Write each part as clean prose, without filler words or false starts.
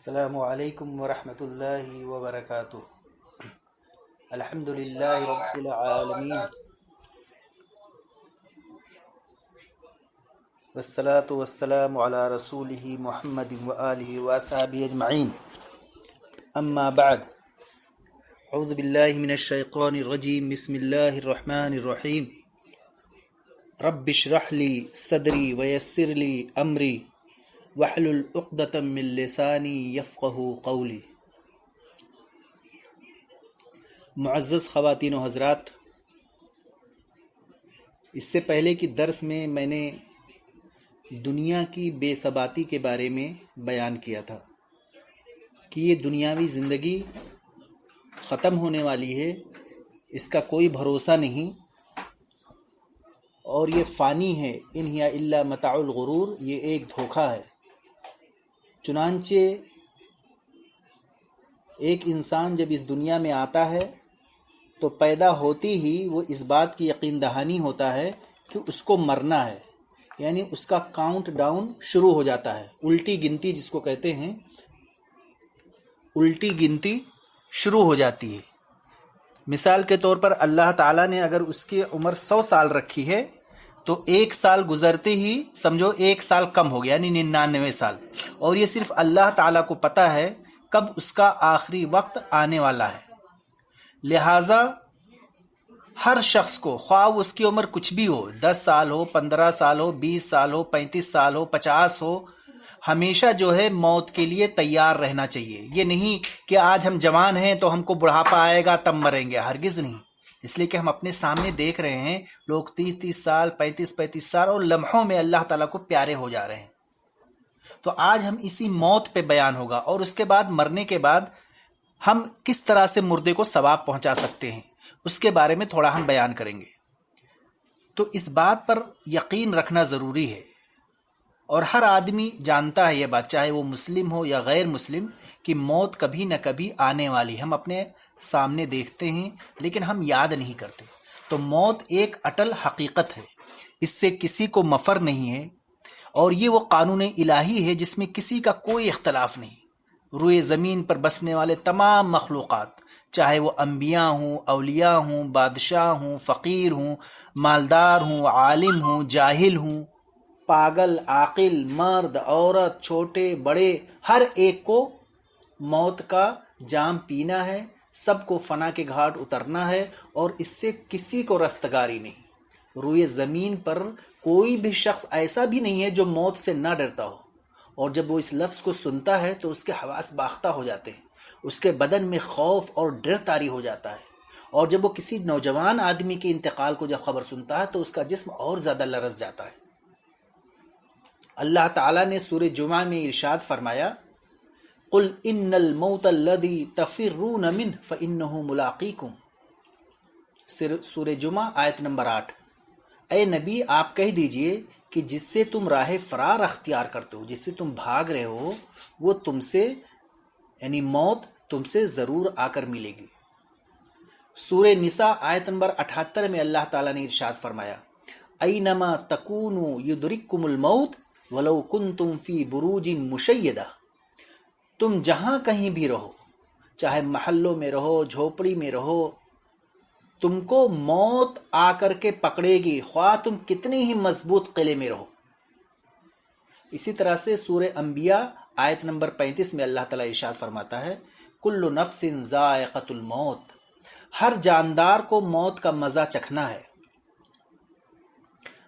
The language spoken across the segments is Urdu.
السلام علیکم ورحمۃ اللہ وبرکاتہ۔ الحمد للہ رب العالمین والصلاة والسلام علی رسولہ محمد وآلہ وصحبہ اجمعین، اما بعد، اعوذ باللہ من الشیطان الرجیم، بسم اللہ الرحمن الرحیم۔ رب اشرح لی صدری ویسر لی امری واحلل عقدۃ من لسانی یفقہوا قولی۔ معزز خواتین و حضرات، اس سے پہلے کی درس میں نے دنیا کی بے ثباتی کے بارے میں بیان کیا تھا کہ یہ دنیاوی زندگی ختم ہونے والی ہے، اس کا کوئی بھروسہ نہیں، اور یہ فانی ہے، ان ہی الا متاع الغرور، یہ ایک دھوکہ ہے۔ چنانچہ ایک انسان جب اس دنیا میں آتا ہے تو پیدا ہوتی ہی وہ اس بات کی یقین دہانی ہوتا ہے کہ اس کو مرنا ہے، یعنی اس کا کاؤنٹ ڈاؤن شروع ہو جاتا ہے، الٹی گنتی جس کو کہتے ہیں، الٹی گنتی شروع ہو جاتی ہے۔ مثال کے طور پر اللہ تعالیٰ نے اگر اس کی عمر 100 سال رکھی ہے تو ایک سال گزرتے ہی سمجھو ایک سال کم ہو گیا، یعنی 99 سال، اور یہ صرف اللہ تعالیٰ کو پتہ ہے کب اس کا آخری وقت آنے والا ہے۔ لہٰذا ہر شخص کو، خواہ اس کی عمر کچھ بھی ہو، 10 سال ہو، 15 سال ہو، 20 سال ہو، 35 سال ہو، 50 ہو، ہمیشہ جو ہے موت کے لیے تیار رہنا چاہیے۔ یہ نہیں کہ آج ہم جوان ہیں تو ہم کو بڑھاپا آئے گا تب مریں گے، ہرگز نہیں۔ اس لیے کہ ہم اپنے سامنے دیکھ رہے ہیں لوگ 30 سال، 35 سال اور لمحوں میں اللہ تعالیٰ کو پیارے ہو جا رہے ہیں۔ تو آج ہم اسی موت پہ بیان ہوگا، اور اس کے بعد مرنے کے بعد ہم کس طرح سے مردے کو ثواب پہنچا سکتے ہیں، اس کے بارے میں تھوڑا ہم بیان کریں گے۔ تو اس بات پر یقین رکھنا ضروری ہے، اور ہر آدمی جانتا ہے یہ بات، چاہے وہ مسلم ہو یا غیر مسلم، کہ موت کبھی نہ کبھی آنے والی، ہم اپنے سامنے دیکھتے ہیں لیکن ہم یاد نہیں کرتے۔ تو موت ایک اٹل حقیقت ہے، اس سے کسی کو مفر نہیں ہے، اور یہ وہ قانون الہی ہے جس میں کسی کا کوئی اختلاف نہیں۔ روئے زمین پر بسنے والے تمام مخلوقات، چاہے وہ انبیاء ہوں، اولیاء ہوں، بادشاہ ہوں، فقیر ہوں، مالدار ہوں، عالم ہوں، جاہل ہوں، پاگل، عاقل، مرد، عورت، چھوٹے بڑے، ہر ایک کو موت کا جام پینا ہے، سب کو فنا کے گھاٹ اترنا ہے، اور اس سے کسی کو رستگاری نہیں۔ روئے زمین پر کوئی بھی شخص ایسا بھی نہیں ہے جو موت سے نہ ڈرتا ہو، اور جب وہ اس لفظ کو سنتا ہے تو اس کے حواس باختہ ہو جاتے ہیں، اس کے بدن میں خوف اور ڈر طاری ہو جاتا ہے، اور جب وہ کسی نوجوان آدمی کے انتقال کو جب خبر سنتا ہے تو اس کا جسم اور زیادہ لرز جاتا ہے۔ اللہ تعالیٰ نے سورہ جمعہ میں ارشاد فرمایا، قل ان الموت الذی تفرون منہ فانہ ملاقیکم، سورہ جمعہ آیت نمبر 8۔ اے نبی، آپ کہہ دیجئے کہ جس سے تم راہ فرار اختیار کرتے ہو، جس سے تم بھاگ رہے ہو، وہ تم سے، یعنی موت تم سے ضرور آ کر ملے گی۔ سورہ نساء آیت نمبر 78 میں اللہ تعالیٰ نے ارشاد فرمایا، اینما تکونوا یدرککم الموت ولو کنتم فی بروج مشیدہ، تم جہاں کہیں بھی رہو، چاہے محلوں میں رہو، جھوپڑی میں رہو، تم کو موت آ کر کے پکڑے گی، خواہ تم کتنی ہی مضبوط قلعے میں رہو۔ اسی طرح سے سورہ انبیاء آیت نمبر 35 میں اللہ تعالیٰ ارشاد فرماتا ہے، کل نفس ذائقۃ الموت، ہر جاندار کو موت کا مزہ چکھنا ہے۔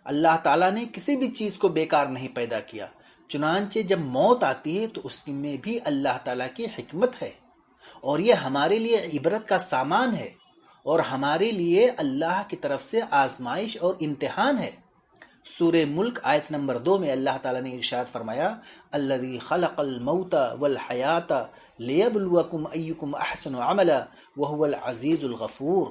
اللہ تعالیٰ نے کسی بھی چیز کو بیکار نہیں پیدا کیا، چنانچہ جب موت آتی ہے تو اس میں بھی اللہ تعالیٰ کی حکمت ہے، اور یہ ہمارے لیے عبرت کا سامان ہے، اور ہمارے لیے اللہ کی طرف سے آزمائش اور امتحان ہے۔ سورہ ملک آیت نمبر 2 میں اللہ تعالیٰ نے ارشاد فرمایا، الذی خلق الموت والحیات لیبلوکم ایکم احسن عملا وہو العزیز الغفور،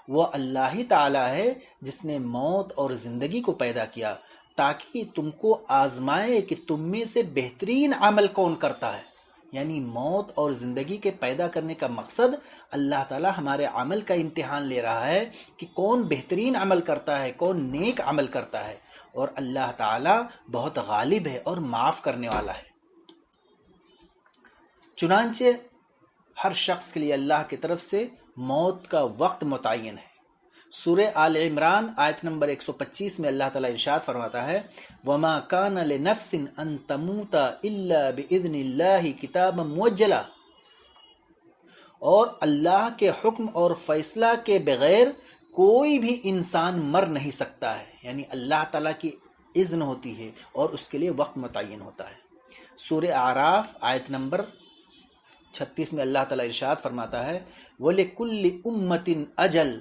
وہ اللہ ہی تعالیٰ ہے جس نے موت اور زندگی کو پیدا کیا تاکہ تم کو آزمائے کہ تم میں سے بہترین عمل کون کرتا ہے۔ یعنی موت اور زندگی کے پیدا کرنے کا مقصد اللہ تعالیٰ ہمارے عمل کا امتحان لے رہا ہے کہ کون بہترین عمل کرتا ہے، کون نیک عمل کرتا ہے، اور اللہ تعالیٰ بہت غالب ہے اور معاف کرنے والا ہے۔ چنانچہ ہر شخص کے لیے اللہ کی طرف سے موت کا وقت متعین ہے۔ سورہ آل عمران آیت نمبر 125 میں اللہ تعالیٰ ارشاد فرماتا ہے وَمَا كَانَ لِنَفْسٍ أَن تَمُوتَ إِلَّا بِإِذْنِ اللَّهِ كِتَابًا مُؤَجَّلًا، اور اللہ کے حکم اور فیصلہ کے بغیر کوئی بھی انسان مر نہیں سکتا ہے، یعنی اللہ تعالیٰ کی اذن ہوتی ہے اور اس کے لیے وقت متعین ہوتا ہے۔ سورہ اعراف آیت نمبر 36 میں اللہ تعالیٰ ارشاد فرماتا ہے وَلِكُلِّ أُمَّةٍ أَجَلٌ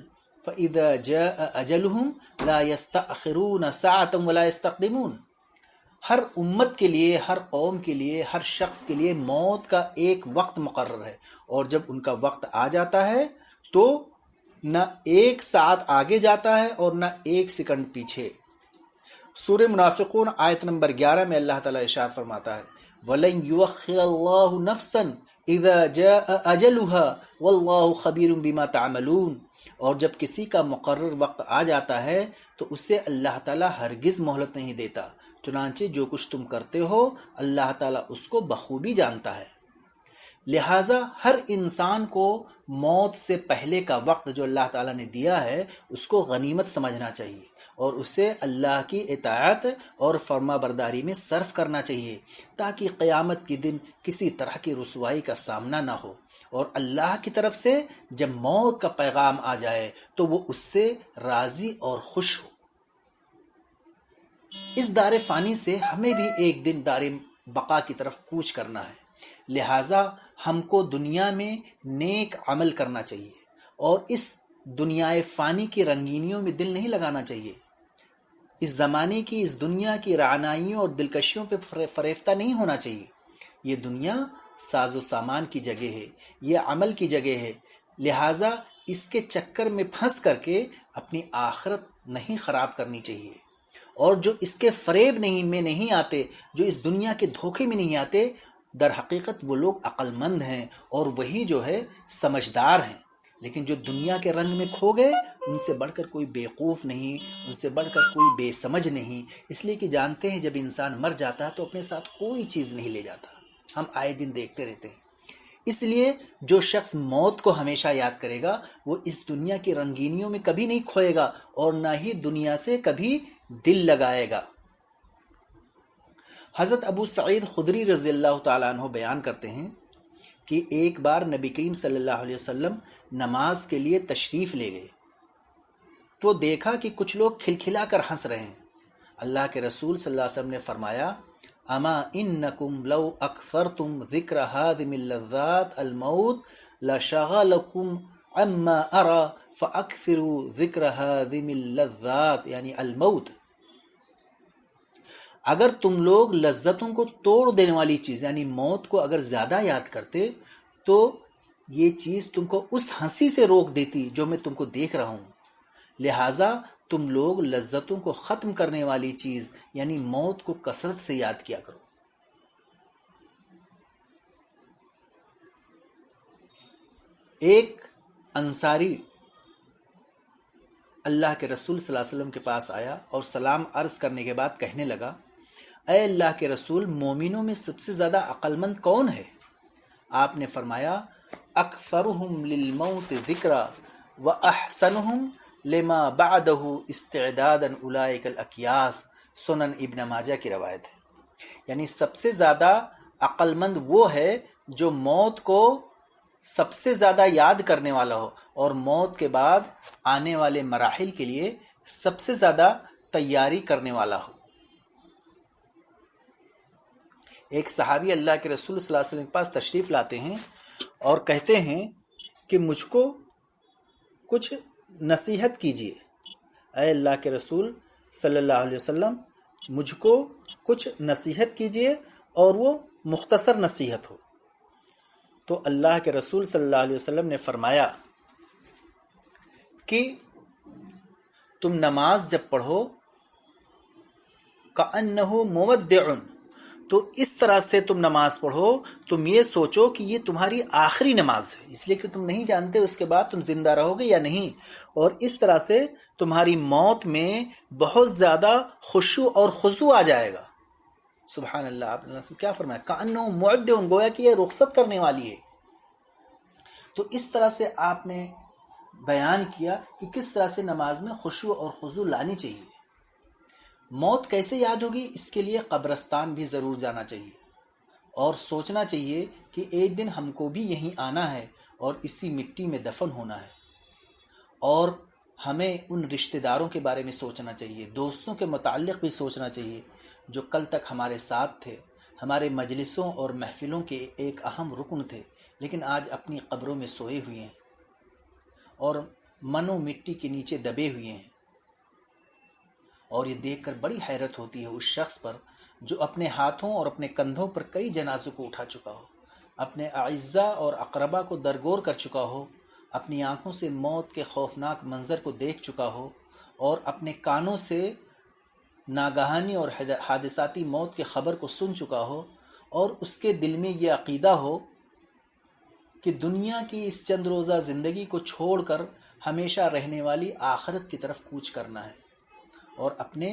فَإِذَا جَاءَ أَجَلُهُمْ لَا يَسْتَأْخِرُونَ سَاعَةً وَلَا يَسْتَقْدِمُونَ، ہر امت کے لیے، ہر قوم کے لیے، ہر شخص کے لیے موت کا ایک وقت مقرر ہے، اور جب ان کا وقت آ جاتا ہے تو نہ ایک ساعت آگے جاتا ہے اور نہ ایک سیکنڈ پیچھے۔ سورہ منافقون آیت نمبر 11 میں اللہ تعالیٰ ارشاد فرماتا ہے وَلَن يُؤَخِّرَ اللَّهُ نَفْسًا إِذَا جَاءَ أَجَلُهَا وَاللَّهُ خَبِيرٌ بِمَا تَعْمَلُونَ، اور جب کسی کا مقرر وقت آ جاتا ہے تو اسے اللہ تعالیٰ ہرگز مہلت نہیں دیتا، چنانچہ جو کچھ تم کرتے ہو اللہ تعالیٰ اس کو بخوبی جانتا ہے۔ لہٰذا ہر انسان کو موت سے پہلے کا وقت جو اللہ تعالیٰ نے دیا ہے اس کو غنیمت سمجھنا چاہیے، اور اسے اللہ کی اطاعت اور فرما برداری میں صرف کرنا چاہیے، تاکہ قیامت کے دن کسی طرح کی رسوائی کا سامنا نہ ہو، اور اللہ کی طرف سے جب موت کا پیغام آ جائے تو وہ اس سے راضی اور خوش ہو۔ اس دار فانی سے ہمیں بھی ایک دن دار بقا کی طرف کوچ کرنا ہے، لہٰذا ہم کو دنیا میں نیک عمل کرنا چاہیے اور اس دنیا فانی کی رنگینیوں میں دل نہیں لگانا چاہیے۔ اس زمانے کی، اس دنیا کی رعنائیوں اور دلکشیوں پہ فریفتہ نہیں ہونا چاہیے۔ یہ دنیا ساز و سامان کی جگہ ہے، یہ عمل کی جگہ ہے، لہٰذا اس کے چکر میں پھنس کر کے اپنی آخرت نہیں خراب کرنی چاہیے، اور جو اس کے فریب میں نہیں آتے، جو اس دنیا کے دھوکے میں نہیں آتے، در حقیقت وہ لوگ عقل مند ہیں اور وہی جو ہے سمجھدار ہیں، لیکن جو دنیا کے رنگ میں کھو گئے ان سے بڑھ کر کوئی بیوقوف نہیں، ان سے بڑھ کر کوئی بے سمجھ نہیں، اس لیے کہ جانتے ہیں جب انسان مر جاتا ہے تو اپنے ساتھ کوئی چیز نہیں لے جاتا، ہم آئے دن دیکھتے رہتے ہیں۔ اس لیے جو شخص موت کو ہمیشہ یاد کرے گا وہ اس دنیا کی رنگینیوں میں کبھی نہیں کھوئے گا اور نہ ہی دنیا سے کبھی دل لگائے گا۔ حضرت ابو سعید خدری رضی اللہ تعالیٰ عنہ بیان کرتے ہیں کہ ایک بار نبی کریم صلی اللہ علیہ وسلم نماز کے لیے تشریف لے گئے تو دیکھا کہ کچھ لوگ کھلکھلا کر ہنس رہے ہیں۔ اللہ کے رسول صلی اللہ علیہ وسلم نے فرمایا اما انکم لو اکثرتم ذکر ہادم اللذات الموت لشغلکم عما ارى فاکثروا ذکر ہادم اللذات یعنی الموت، اگر تم لوگ لذتوں کو توڑ دینے والی چیز یعنی موت کو اگر زیادہ یاد کرتے تو یہ چیز تم کو اس ہنسی سے روک دیتی جو میں تم کو دیکھ رہا ہوں، لہٰذا تم لوگ لذتوں کو ختم کرنے والی چیز یعنی موت کو کثرت سے یاد کیا کرو۔ ایک انصاری اللہ کے رسول صلی اللہ علیہ وسلم کے پاس آیا اور سلام عرض کرنے کے بعد کہنے لگا اے اللہ کے رسول، مومنوں میں سب سے زیادہ عقل مند کون ہے؟ آپ نے فرمایا اکثرهم للموت ذکرا واحسنهم لما بعده استعدادا اولئک الاکیاس، سنن ابن ماجہ کی روایت ہے، یعنی سب سے زیادہ عقل مند وہ ہے جو موت کو سب سے زیادہ یاد کرنے والا ہو اور موت کے بعد آنے والے مراحل کے لیے سب سے زیادہ تیاری کرنے والا ہو۔ ایک صحابی اللہ کے رسول صلی اللہ علیہ وسلم کے پاس تشریف لاتے ہیں اور کہتے ہیں کہ مجھ کو کچھ نصیحت کیجیے۔ اے اللہ کے رسول صلی اللہ علیہ وسلم، مجھ کو کچھ نصیحت کیجیے اور وہ مختصر نصیحت ہو۔ تو اللہ کے رسول صلی اللہ علیہ وسلم نے فرمایا کہ تم نماز جب پڑھو کأنہ مودع، تو اس طرح سے تم نماز پڑھو، تم یہ سوچو کہ یہ تمہاری آخری نماز ہے، اس لیے کہ تم نہیں جانتے اس کے بعد تم زندہ رہو گے یا نہیں، اور اس طرح سے تمہاری موت میں بہت زیادہ خشوع اور خضوع آ جائے گا۔ سبحان اللہ. آپ نے کیا فرمایا؟ کأنہ معدٌ، گویا کہ یہ رخصت کرنے والی ہے. تو اس طرح سے آپ نے بیان کیا کہ کس طرح سے نماز میں خشوع اور خضوع لانی چاہیے. موت کیسے یاد ہوگی؟ اس کے لیے قبرستان بھی ضرور جانا چاہیے اور سوچنا چاہیے کہ ایک دن ہم کو بھی یہیں آنا ہے اور اسی مٹی میں دفن ہونا ہے. اور ہمیں ان رشتہ داروں کے بارے میں سوچنا چاہیے، دوستوں کے متعلق بھی سوچنا چاہیے جو کل تک ہمارے ساتھ تھے، ہمارے مجلسوں اور محفلوں کے ایک اہم رکن تھے، لیکن آج اپنی قبروں میں سوئے ہوئے ہیں اور منو مٹی کے نیچے دبے ہوئے ہیں. اور یہ دیکھ کر بڑی حیرت ہوتی ہے اس شخص پر جو اپنے ہاتھوں اور اپنے کندھوں پر کئی جنازوں کو اٹھا چکا ہو، اپنے اعزاء اور اقربا کو درگور کر چکا ہو، اپنی آنکھوں سے موت کے خوفناک منظر کو دیکھ چکا ہو، اور اپنے کانوں سے ناگہانی اور حادثاتی موت کے خبر کو سن چکا ہو، اور اس کے دل میں یہ عقیدہ ہو کہ دنیا کی اس چند روزہ زندگی کو چھوڑ کر ہمیشہ رہنے والی آخرت کی طرف کوچ کرنا ہے اور اپنے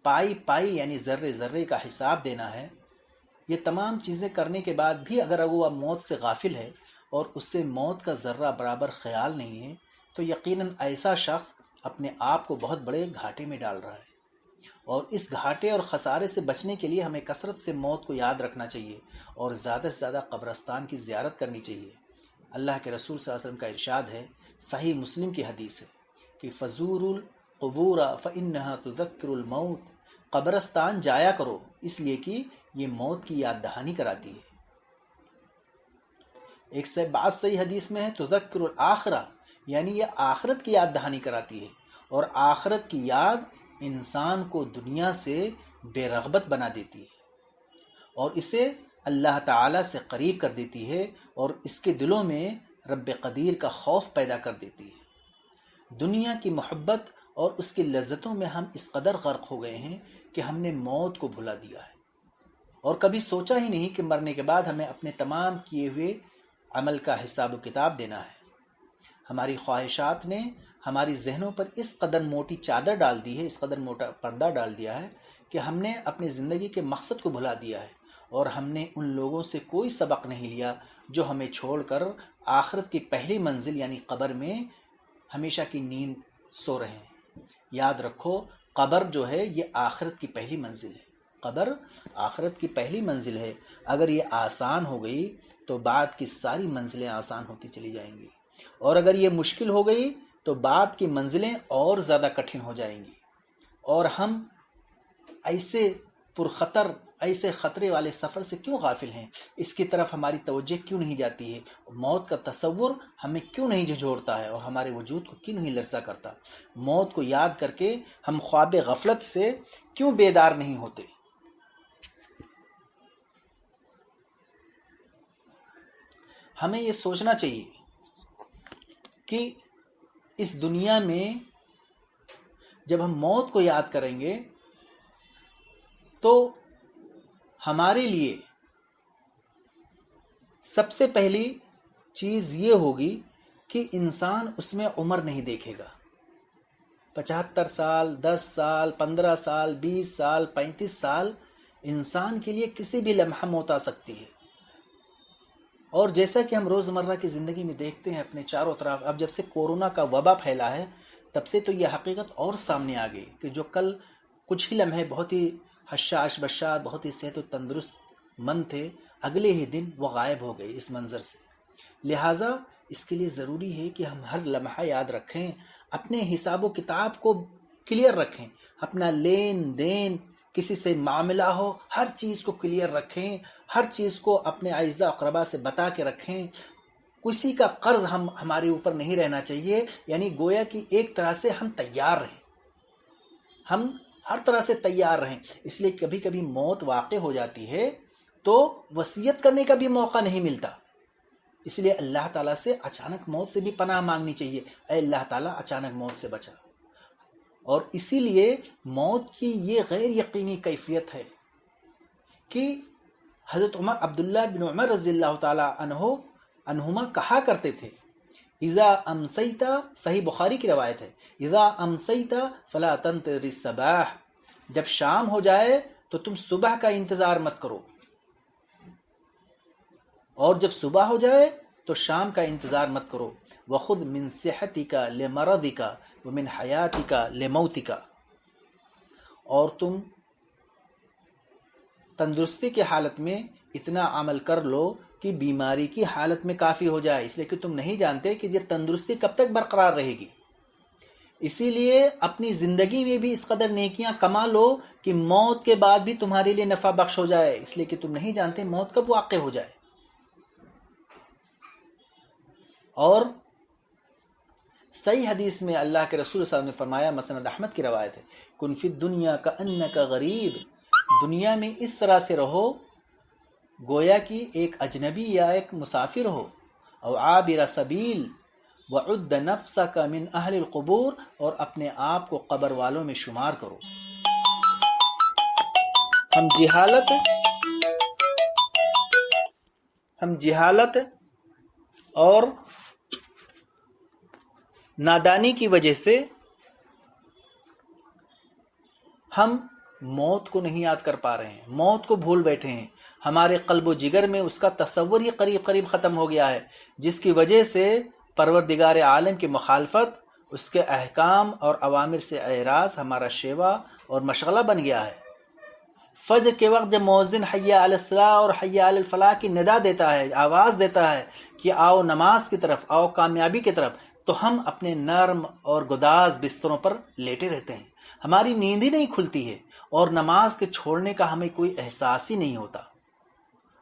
پائی پائی یعنی ذرے ذرے کا حساب دینا ہے. یہ تمام چیزیں کرنے کے بعد بھی اگر وہ موت سے غافل ہے اور اس سے موت کا ذرہ برابر خیال نہیں ہے تو یقیناً ایسا شخص اپنے آپ کو بہت بڑے گھاٹے میں ڈال رہا ہے. اور اس گھاٹے اور خسارے سے بچنے کے لیے ہمیں کثرت سے موت کو یاد رکھنا چاہیے اور زیادہ سے زیادہ قبرستان کی زیارت کرنی چاہیے. اللہ کے رسول صلی اللہ علیہ وسلم کا ارشاد ہے، صحیح مسلم کی حدیث ہے کہ فزور القبور فإنها تذکر الموت، قبرستان جایا کرو اس لیے کہ یہ موت کی یاد دہانی کراتی ہے. ایک سے بعض صحیح حدیث میں ہے تذکر الآخرہ، یعنی یہ آخرت کی یاد دہانی کراتی ہے، اور آخرت کی یاد انسان کو دنیا سے بے رغبت بنا دیتی ہے اور اسے اللہ تعالیٰ سے قریب کر دیتی ہے اور اس کے دلوں میں رب قدیر کا خوف پیدا کر دیتی ہے. دنیا کی محبت اور اس کی لذتوں میں ہم اس قدر غرق ہو گئے ہیں کہ ہم نے موت کو بھلا دیا ہے اور کبھی سوچا ہی نہیں کہ مرنے کے بعد ہمیں اپنے تمام کیے ہوئے عمل کا حساب و کتاب دینا ہے. ہماری خواہشات نے ہماری ذہنوں پر اس قدر موٹی چادر ڈال دی ہے، اس قدر موٹا پردہ ڈال دیا ہے کہ ہم نے اپنی زندگی کے مقصد کو بھلا دیا ہے اور ہم نے ان لوگوں سے کوئی سبق نہیں لیا جو ہمیں چھوڑ کر آخرت کی پہلی منزل یعنی قبر میں ہمیشہ کی نیند سو رہے ہیں. یاد رکھو، قبر جو ہے یہ آخرت کی پہلی منزل ہے. قبر آخرت کی پہلی منزل ہے. اگر یہ آسان ہو گئی تو بعد کی ساری منزلیں آسان ہوتی چلی جائیں گی، اور اگر یہ مشکل ہو گئی تو بعد کی منزلیں اور زیادہ کٹھن ہو جائیں گی. اور ہم ایسے پرخطر، ایسے خطرے والے سفر سے کیوں غافل ہیں؟ اس کی طرف ہماری توجہ کیوں نہیں جاتی ہے؟ موت کا تصور ہمیں کیوں نہیں جھنجھوڑتا ہے اور ہمارے وجود کو کیوں نہیں لرزا کرتا؟ موت کو یاد کر کے ہم خواب غفلت سے کیوں بیدار نہیں ہوتے؟ ہمیں یہ سوچنا چاہیے کہ اس دنیا میں جب ہم موت کو یاد کریں گے تو ہمارے لیے سب سے پہلی چیز یہ ہوگی کہ انسان اس میں عمر نہیں دیکھے گا. 75 سال، 10 سال، 15 سال، 20 سال، 35 سال انسان کے لیے کسی بھی لمحہ موت آ سکتی ہے. اور جیسا کہ ہم روزمرہ کی زندگی میں دیکھتے ہیں اپنے چاروں طرف، اب جب سے کورونا کا وبا پھیلا ہے تب سے تو یہ حقیقت اور سامنے آ گئی کہ جو کل کچھ ہی لمحے بہت ہی حشاش بشاش، بہت ہی صحت و تندرست مند تھے، اگلے ہی دن وہ غائب ہو گئے اس منظر سے. لہٰذا اس کے لیے ضروری ہے کہ ہم ہر لمحہ یاد رکھیں، اپنے حساب و کتاب کو کلیئر رکھیں، اپنا لین دین، کسی سے معاملہ ہو، ہر چیز کو کلیئر رکھیں، ہر چیز کو اپنے اعزاء اقربا سے بتا کے رکھیں. کسی کا قرض ہمارے اوپر نہیں رہنا چاہیے، یعنی گویا کہ ایک طرح سے ہم تیار رہیں، ہم ہر طرح سے تیار رہیں. اس لیے کبھی کبھی موت واقع ہو جاتی ہے تو وصیت کرنے کا بھی موقع نہیں ملتا. اس لیے اللہ تعالیٰ سے اچانک موت سے بھی پناہ مانگنی چاہیے، اے اللہ تعالیٰ اچانک موت سے بچا. اور اسی لیے موت کی یہ غیر یقینی کیفیت ہے کہ حضرت عبداللہ بن عمر رضی اللہ تعالیٰ عنہما کہا کرتے تھے، اذا امسیتا، صحیح بخاری کی روایت ہے، اذا امسیتا فلا تنتظر الصباح، جب شام ہو جائے تو تو تم صبح کا انتظار مت کرو، اور جب صبح ہو جائے تو شام کا انتظار مت کرو۔ وَخُذْ مِنْ صِحَّتِكَ لِمَرَضِكَ وَمِنْ حَيَاتِكَ لِمَوْتِكَ، اور تم تندرستی کی حالت میں اتنا عمل کر لو کہ بیماری کی حالت میں کافی ہو جائے، اس لیے کہ تم نہیں جانتے کہ یہ تندرستی کب تک برقرار رہے گی۔ اسی لیے اپنی زندگی میں بھی اس قدر نیکیاں کما لو کہ موت کے بعد بھی تمہارے لیے نفع بخش ہو جائے، اس لیے کہ تم نہیں جانتے موت کب واقع ہو جائے۔ اور صحیح حدیث میں اللہ کے رسول صلی اللہ علیہ وسلم نے فرمایا، مسند احمد کی روایت ہے، کن فی الدنیا کأنک غریب، دنیا میں اس طرح سے رہو گویا کہ ایک اجنبی یا ایک مسافر ہو، او عابر سبیل، وعد نفسک من اہل القبور، اور اپنے آپ کو قبر والوں میں شمار کرو۔ ہم جہالت اور نادانی کی وجہ سے ہم موت کو نہیں یاد کر پا رہے ہیں، موت کو بھول بیٹھے ہیں، ہمارے قلب و جگر میں اس کا تصور ہی قریب قریب ختم ہو گیا ہے، جس کی وجہ سے پروردگار عالم کی مخالفت، اس کے احکام اور اوامر سے اعراض ہمارا شیوا اور مشغلہ بن گیا ہے۔ فجر کے وقت جب مؤذن حی علی الصلاۃ اور حی علی الفلاح کی ندا دیتا ہے، آواز دیتا ہے کہ آؤ نماز کی طرف، آؤ کامیابی کی طرف، تو ہم اپنے نرم اور گداز بستروں پر لیٹے رہتے ہیں، ہماری نیند ہی نہیں کھلتی ہے، اور نماز کے چھوڑنے کا ہمیں کوئی احساس ہی نہیں ہوتا۔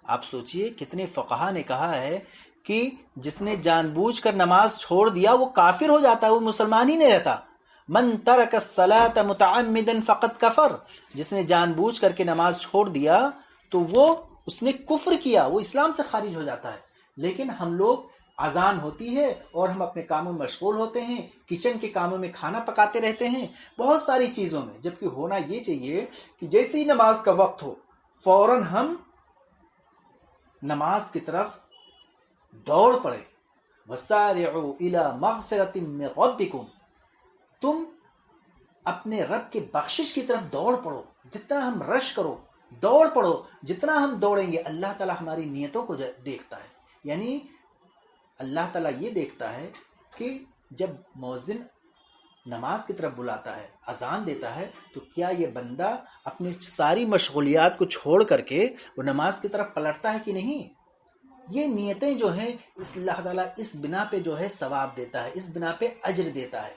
آپ سوچئے کتنے فقہا نے کہا ہے کہ جس نے جان بوجھ کر نماز چھوڑ دیا وہ کافر ہو جاتا ہے، وہ مسلمان ہی نہیں رہتا۔ من ترک الصلاۃ متعمدا فقد کفر، جس نے جان بوجھ کر کے نماز چھوڑ دیا تو اس نے کفر کیا، وہ اسلام سے خارج ہو جاتا ہے۔ لیکن ہم لوگ اذان ہوتی ہے اور ہم اپنے کاموں میں مشغول ہوتے ہیں، کچن کے کاموں میں کھانا پکاتے رہتے ہیں، بہت ساری چیزوں میں، جبکہ ہونا یہ چاہیے کہ جیسے ہی نماز کا وقت ہو فوراً ہم نماز کی طرف دوڑ پڑے۔ وَسَارِعُوا إِلَى مَغْفِرَةٍ مِّن رَبِّكُمْ، تم اپنے رب کے بخشش کی طرف دوڑ پڑو، جتنا ہم رش کرو، دوڑ پڑو، جتنا ہم دوڑیں گے اللہ تعالیٰ ہماری نیتوں کو دیکھتا ہے۔ یعنی اللہ تعالیٰ یہ دیکھتا ہے کہ جب مؤذن نماز کی طرف بلاتا ہے، اذان دیتا ہے، تو کیا یہ بندہ اپنی ساری مشغولیات کو چھوڑ کر کے وہ نماز کی طرف پلٹتا ہے کہ نہیں؟ یہ نیتیں جو ہیں اللہ تعالیٰ اس بنا پہ جو ہے ثواب دیتا ہے، اس بنا پہ اجر دیتا ہے۔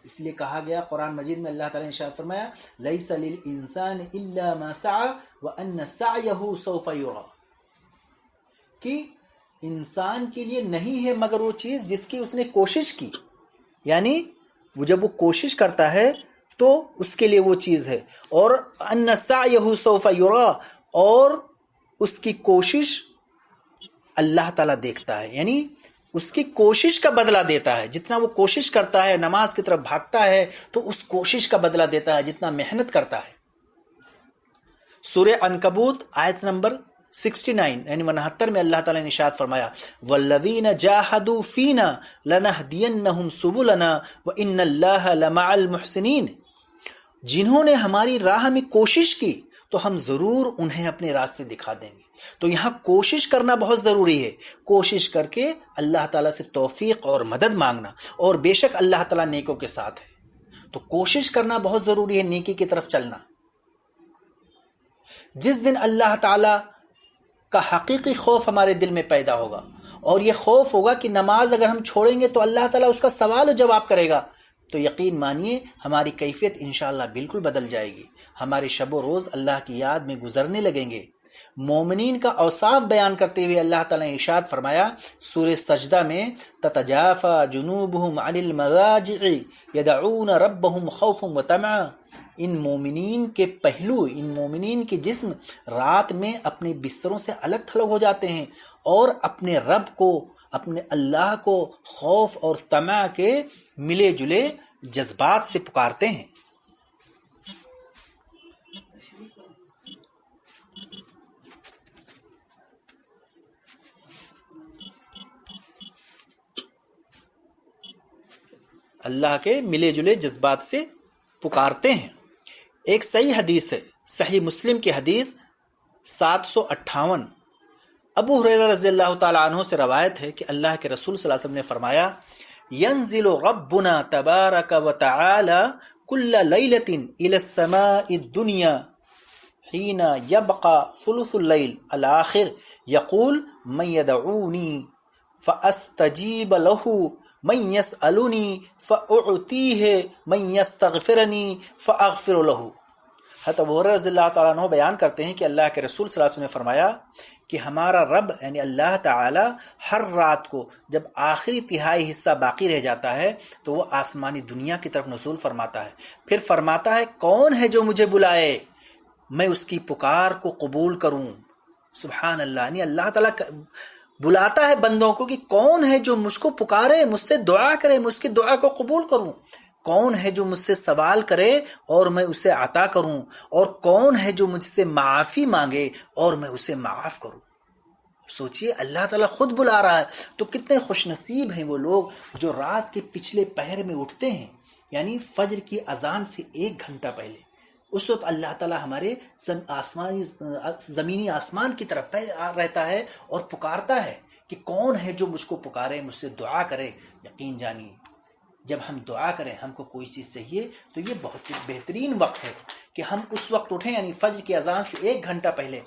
اس لیے کہا گیا قرآن مجید میں، اللہ تعالیٰ نے ارشاد فرمایا، لَيْسَ لِلْإِنسَانِ إِلَّا مَا سَعَى وَأَنَّ سَعْيَهُ سَوْفَ يُرَى، کہ انسان کے لیے نہیں ہے مگر وہ چیز جس کی اس نے کوشش کی، یعنی وہ جب وہ کوشش کرتا ہے تو اس کے لیے وہ چیز ہے، اور أَنَّ سَعْيَهُ سَوْفَ يُرَى، اور اس کی کوشش اللہ تعالیٰ دیکھتا ہے، یعنی اس کی کوشش کا بدلہ دیتا ہے، جتنا وہ کوشش کرتا ہے، نماز کی طرف بھاگتا ہے تو اس کوشش کا بدلہ دیتا ہے جتنا محنت کرتا ہے۔ سورہ عنکبوت آیت نمبر 69 یعنی 69 میں اللہ تعالیٰ نے ارشاد فرمایا، وَالَّذِينَ جَاهَدُوا فِينَا لَنَهْدِيَنَّهُمْ سُبُلَنَا وَإِنَّ اللَّهَ لَمَعَ الْمُحْسِنِينَ، جنہوں نے ہماری راہ میں کوشش کی تو ہم ضرور انہیں اپنے راستے دکھا دیں گے۔ تو یہاں کوشش کرنا بہت ضروری ہے، کوشش کر کے اللہ تعالیٰ سے توفیق اور مدد مانگنا، اور بے شک اللہ تعالیٰ نیکوں کے ساتھ ہے۔ تو کوشش کرنا بہت ضروری ہے، نیکی کی طرف چلنا۔ جس دن اللہ تعالیٰ کا حقیقی خوف ہمارے دل میں پیدا ہوگا، اور یہ خوف ہوگا کہ نماز اگر ہم چھوڑیں گے تو اللہ تعالیٰ اس کا سوال و جواب کرے گا، تو یقین مانیے ہماری کیفیت انشاءاللہ بالکل بدل جائے گی، ہمارے شب و روز اللہ کی یاد میں گزرنے لگیں گے۔ مومنین کا اوصاف بیان کرتے ہوئے اللہ تعالیٰ نے ارشاد فرمایا سورہ سجدہ میں، تتجافى جنوبهم عن المضاجع يدعون ربهم خوفا وطمعا، ان مومنین کے پہلو، ان مومنین کے جسم رات میں اپنے بستروں سے الگ تھلگ ہو جاتے ہیں، اور اپنے رب کو، اپنے اللہ کو خوف اور طمع کے ملے جلے جذبات سے پکارتے ہیں۔ اللہ کے ملے جلے جذبات سے پکارتے ہیں۔ ایک صحیح حدیث ہے صحیح مسلم کی حدیث 758، ابو ہریرہ رضی اللہ تعالیٰ عنہ سے روایت ہے کہ اللہ کے رسول صلی اللہ علیہ وسلم نے فرمایا ينزل ربنا تبارک و تعالی كل لیلۃ الى السماء الدنیا حين يبقى ثلث الليل الآخر يقول من يدعوني فأستجيب له من يسألني فأعطيه من يستغفرني فأغفر له۔ حضرت ابو ہریرہ رضی اللہ تعالیٰ عنہ بیان کرتے ہیں کہ اللہ کے رسول صلی اللہ علیہ وسلم نے فرمایا کہ ہمارا رب یعنی اللہ تعالی ہر رات کو جب آخری تہائی حصہ باقی رہ جاتا ہے تو وہ آسمانی دنیا کی طرف نزول فرماتا ہے، پھر فرماتا ہے کون ہے جو مجھے بلائے، میں اس کی پکار کو قبول کروں۔ سبحان اللہ، یعنی اللہ تعالیٰ بلاتا ہے بندوں کو کہ کون ہے جو مجھ کو پکارے، مجھ سے دعا کرے، میں اس کی دعا کو قبول کروں، کون ہے جو مجھ سے سوال کرے اور میں اسے عطا کروں، اور کون ہے جو مجھ سے معافی مانگے اور میں اسے معاف کروں۔ سوچئے اللہ تعالیٰ خود بلا رہا ہے، تو کتنے خوش نصیب ہیں وہ لوگ جو رات کے پچھلے پہر میں اٹھتے ہیں، یعنی فجر کی اذان سے 1 گھنٹہ پہلے۔ اس وقت اللہ تعالیٰ ہمارے زمینی آسمان کی طرف رہتا ہے اور پکارتا ہے کہ کون ہے جو مجھ کو پکارے، مجھ سے دعا کرے۔ یقین جانیے جب ہم دعا کریں، ہم کو کوئی چیز چاہیے تو یہ بہت بہترین وقت ہے کہ ہم اس وقت اٹھیں، یعنی فجر کی اذان سے 1 گھنٹہ پہلے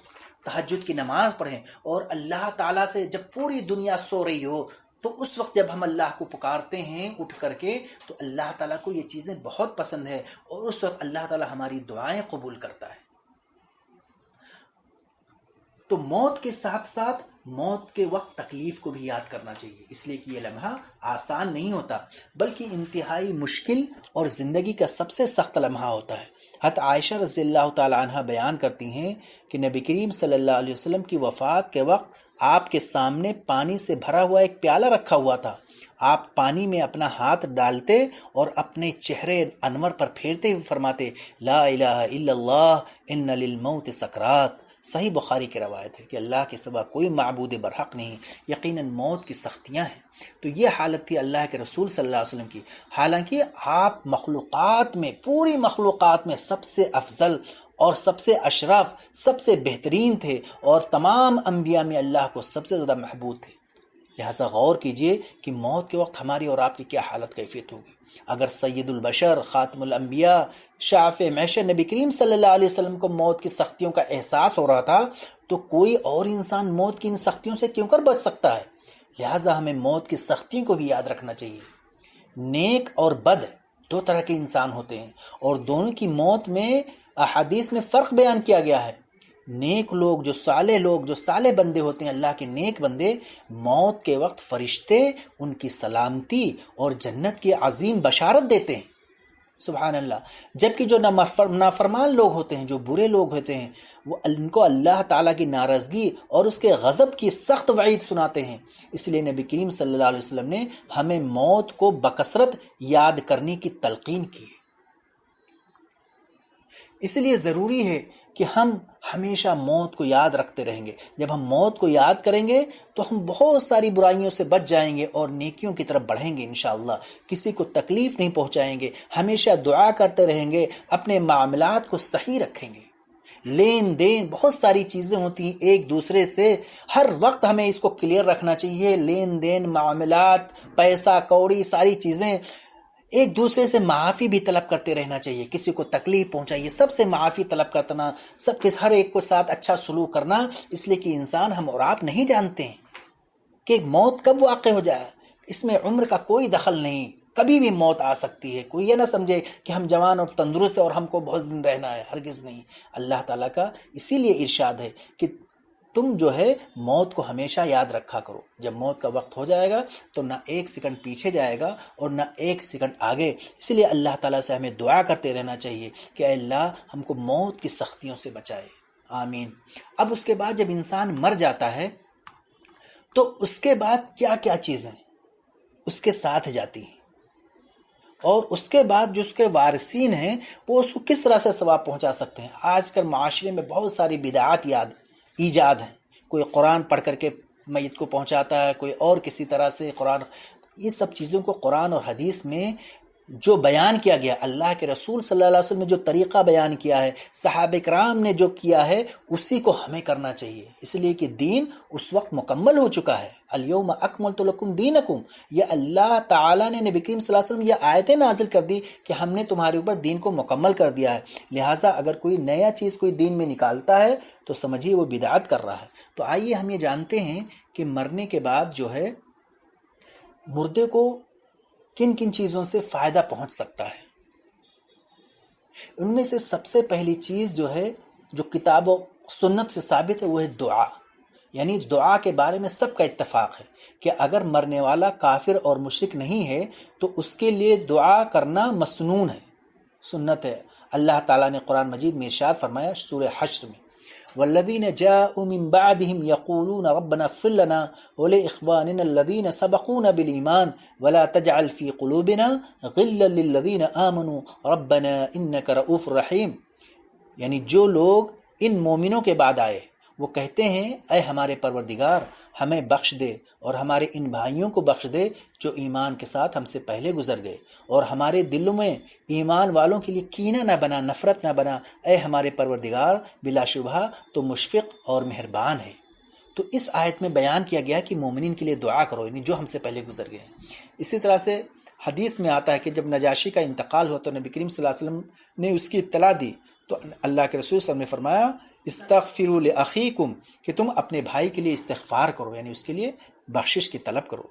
تہجد کی نماز پڑھیں، اور اللہ تعالیٰ سے جب پوری دنیا سو رہی ہو تو اس وقت جب ہم اللہ کو پکارتے ہیں اٹھ کر کے تو اللہ تعالیٰ کو یہ چیزیں بہت پسند ہے، اور اس وقت اللہ تعالیٰ ہماری دعائیں قبول کرتا ہے۔ تو موت کے ساتھ ساتھ موت کے وقت تکلیف کو بھی یاد کرنا چاہیے، اس لیے کہ یہ لمحہ آسان نہیں ہوتا بلکہ انتہائی مشکل اور زندگی کا سب سے سخت لمحہ ہوتا ہے۔ حضرت عائشہ رضی اللہ تعالی عنہ بیان کرتی ہیں کہ نبی کریم صلی اللہ علیہ وسلم کی وفات کے وقت آپ کے سامنے پانی سے بھرا ہوا ایک پیالہ رکھا ہوا تھا، آپ پانی میں اپنا ہاتھ ڈالتے اور اپنے چہرے انور پر پھیرتے ہوئے فرماتے لا الہ الا اللہ ان للموت سکرات۔ صحیح بخاری کی روایت ہے کہ اللہ کے سوا کوئی معبود برحق نہیں، یقیناً موت کی سختیاں ہیں۔ تو یہ حالت تھی اللہ کے رسول صلی اللہ علیہ وسلم کی، حالانکہ آپ مخلوقات میں، پوری مخلوقات میں سب سے افضل اور سب سے اشرف، سب سے بہترین تھے، اور تمام انبیاء میں اللہ کو سب سے زیادہ محبوب تھے۔ لہذا غور کیجئے کہ موت کے وقت ہماری اور آپ کی کیا حالت کیفیت ہوگی۔ اگر سید البشر، خاتم الانبیاء، شافع محشر نبی کریم صلی اللہ علیہ وسلم کو موت کی سختیوں کا احساس ہو رہا تھا تو کوئی اور انسان موت کی ان سختیوں سے کیوں کر بچ سکتا ہے؟ لہٰذا ہمیں موت کی سختیوں کو بھی یاد رکھنا چاہیے۔ نیک اور بد 2 طرح کے انسان ہوتے ہیں، اور دونوں کی موت میں احادیث میں فرق بیان کیا گیا ہے۔ نیک لوگ، جو صالح بندے ہوتے ہیں، اللہ کے نیک بندے، موت کے وقت فرشتے ان کی سلامتی اور جنت کی عظیم بشارت دیتے ہیں۔ سبحان اللہ۔ جبکہ جو نافرمان لوگ ہوتے ہیں، جو برے لوگ ہوتے ہیں، وہ ان کو اللہ تعالیٰ کی ناراضگی اور اس کے غضب کی سخت وعید سناتے ہیں۔ اس لیے نبی کریم صلی اللہ علیہ وسلم نے ہمیں موت کو بکثرت یاد کرنے کی تلقین کی ہے۔ اس لیے ضروری ہے کہ ہم ہمیشہ موت کو یاد رکھتے رہیں گے۔ جب ہم موت کو یاد کریں گے تو ہم بہت ساری برائیوں سے بچ جائیں گے اور نیکیوں کی طرف بڑھیں گے انشاءاللہ۔ کسی کو تکلیف نہیں پہنچائیں گے، ہمیشہ دعا کرتے رہیں گے، اپنے معاملات کو صحیح رکھیں گے۔ لین دین، بہت ساری چیزیں ہوتی ہیں ایک دوسرے سے، ہر وقت ہمیں اس کو کلیئر رکھنا چاہیے۔ لین دین، معاملات، پیسہ کوڑی، ساری چیزیں، ایک دوسرے سے معافی بھی طلب کرتے رہنا چاہیے۔ کسی کو تکلیف پہنچائیے سب سے معافی طلب کرنا، سب کے ہر ایک کو ساتھ اچھا سلوک کرنا، اس لیے کہ انسان ہم اور آپ نہیں جانتے ہیں کہ موت کب واقع ہو جائے۔ اس میں عمر کا کوئی دخل نہیں، کبھی بھی موت آ سکتی ہے۔ کوئی یہ نہ سمجھے کہ ہم جوان اور تندرست اور ہم کو بہت دن رہنا ہے، ہرگز نہیں۔ اللہ تعالیٰ کا اسی لیے ارشاد ہے کہ تم جو ہے موت کو ہمیشہ یاد رکھا کرو۔ جب موت کا وقت ہو جائے گا تو نہ 1 سیکنڈ پیچھے جائے گا اور نہ 1 سیکنڈ آگے۔ اس لیے اللہ تعالیٰ سے ہمیں دعا کرتے رہنا چاہیے کہ اے اللہ ہم کو موت کی سختیوں سے بچائے، آمین۔ اب اس کے بعد جب انسان مر جاتا ہے تو اس کے بعد کیا کیا چیزیں اس کے ساتھ جاتی ہیں، اور اس کے بعد جو اس کے وارثین ہیں وہ اس کو کس طرح سے ثواب پہنچا سکتے ہیں۔ آج کل معاشرے میں بہت ساری بدعات ایجاد ہیں، کوئی قرآن پڑھ کر کے میت کو پہنچاتا ہے، کوئی اور کسی طرح سے قرآن، یہ سب چیزوں کو قرآن اور حدیث میں جو بیان کیا گیا، اللہ کے رسول صلی اللہ علیہ وسلم نے جو طریقہ بیان کیا ہے، صحابہ کرام نے جو کیا ہے، اسی کو ہمیں کرنا چاہیے، اس لیے کہ دین اس وقت مکمل ہو چکا ہے۔ الیوم اکملت لکم دینکم، یہ اللہ تعالیٰ نے نبی کریم صلی اللہ علیہ وسلم یہ آیتیں نازل کر دی کہ ہم نے تمہارے اوپر دین کو مکمل کر دیا ہے، لہٰذا اگر کوئی نیا چیز کوئی دین میں نکالتا ہے تو سمجھیے وہ بدعت کر رہا ہے۔ تو آئیے ہم یہ جانتے ہیں کہ مرنے کے بعد جو ہے مردے کو کن کن چیزوں سے فائدہ پہنچ سکتا ہے۔ ان میں سے سب سے پہلی چیز جو ہے، جو کتاب و سنت سے ثابت ہے، وہ ہے دعا۔ یعنی دعا کے بارے میں سب کا اتفاق ہے کہ اگر مرنے والا کافر اور مشرک نہیں ہے تو اس کے لیے دعا کرنا مسنون ہے، سنت ہے۔ اللہ تعالیٰ نے قرآن مجید میں ارشاد فرمایا سورہ حشر میں، والذین جاءوا من بعدهم یقولون ربنا اغفر لنا ولإخواننا الذین سبقونا بالایمان ولا تجعل في قلوبنا غلا للذین آمنوا ربنا انک رؤوف رحیم۔ یعنی جو لوگ ان مومنوں کے بعد آئے وہ کہتے ہیں اے ہمارے پروردگار ہمیں بخش دے اور ہمارے ان بھائیوں کو بخش دے جو ایمان کے ساتھ ہم سے پہلے گزر گئے، اور ہمارے دلوں میں ایمان والوں کے لیے کینہ نہ بنا، نفرت نہ بنا، اے ہمارے پروردگار بلا شبہ تو مشفق اور مہربان ہے۔ تو اس آیت میں بیان کیا گیا کہ مومنین کے لیے دعا کرو، یعنی جو ہم سے پہلے گزر گئے ہیں۔ اسی طرح سے حدیث میں آتا ہے کہ جب نجاشی کا انتقال ہوا تو نبی کریم صلی اللہ علیہ وسلم نے اس کی اطلاع دی تو اللہ کے رسول صلی اللہ علیہ وسلم نے فرمایا استغفروا لاخیکم، کہ تم اپنے بھائی کے لیے استغفار کرو، یعنی اس کے لیے بخشش کی طلب کرو۔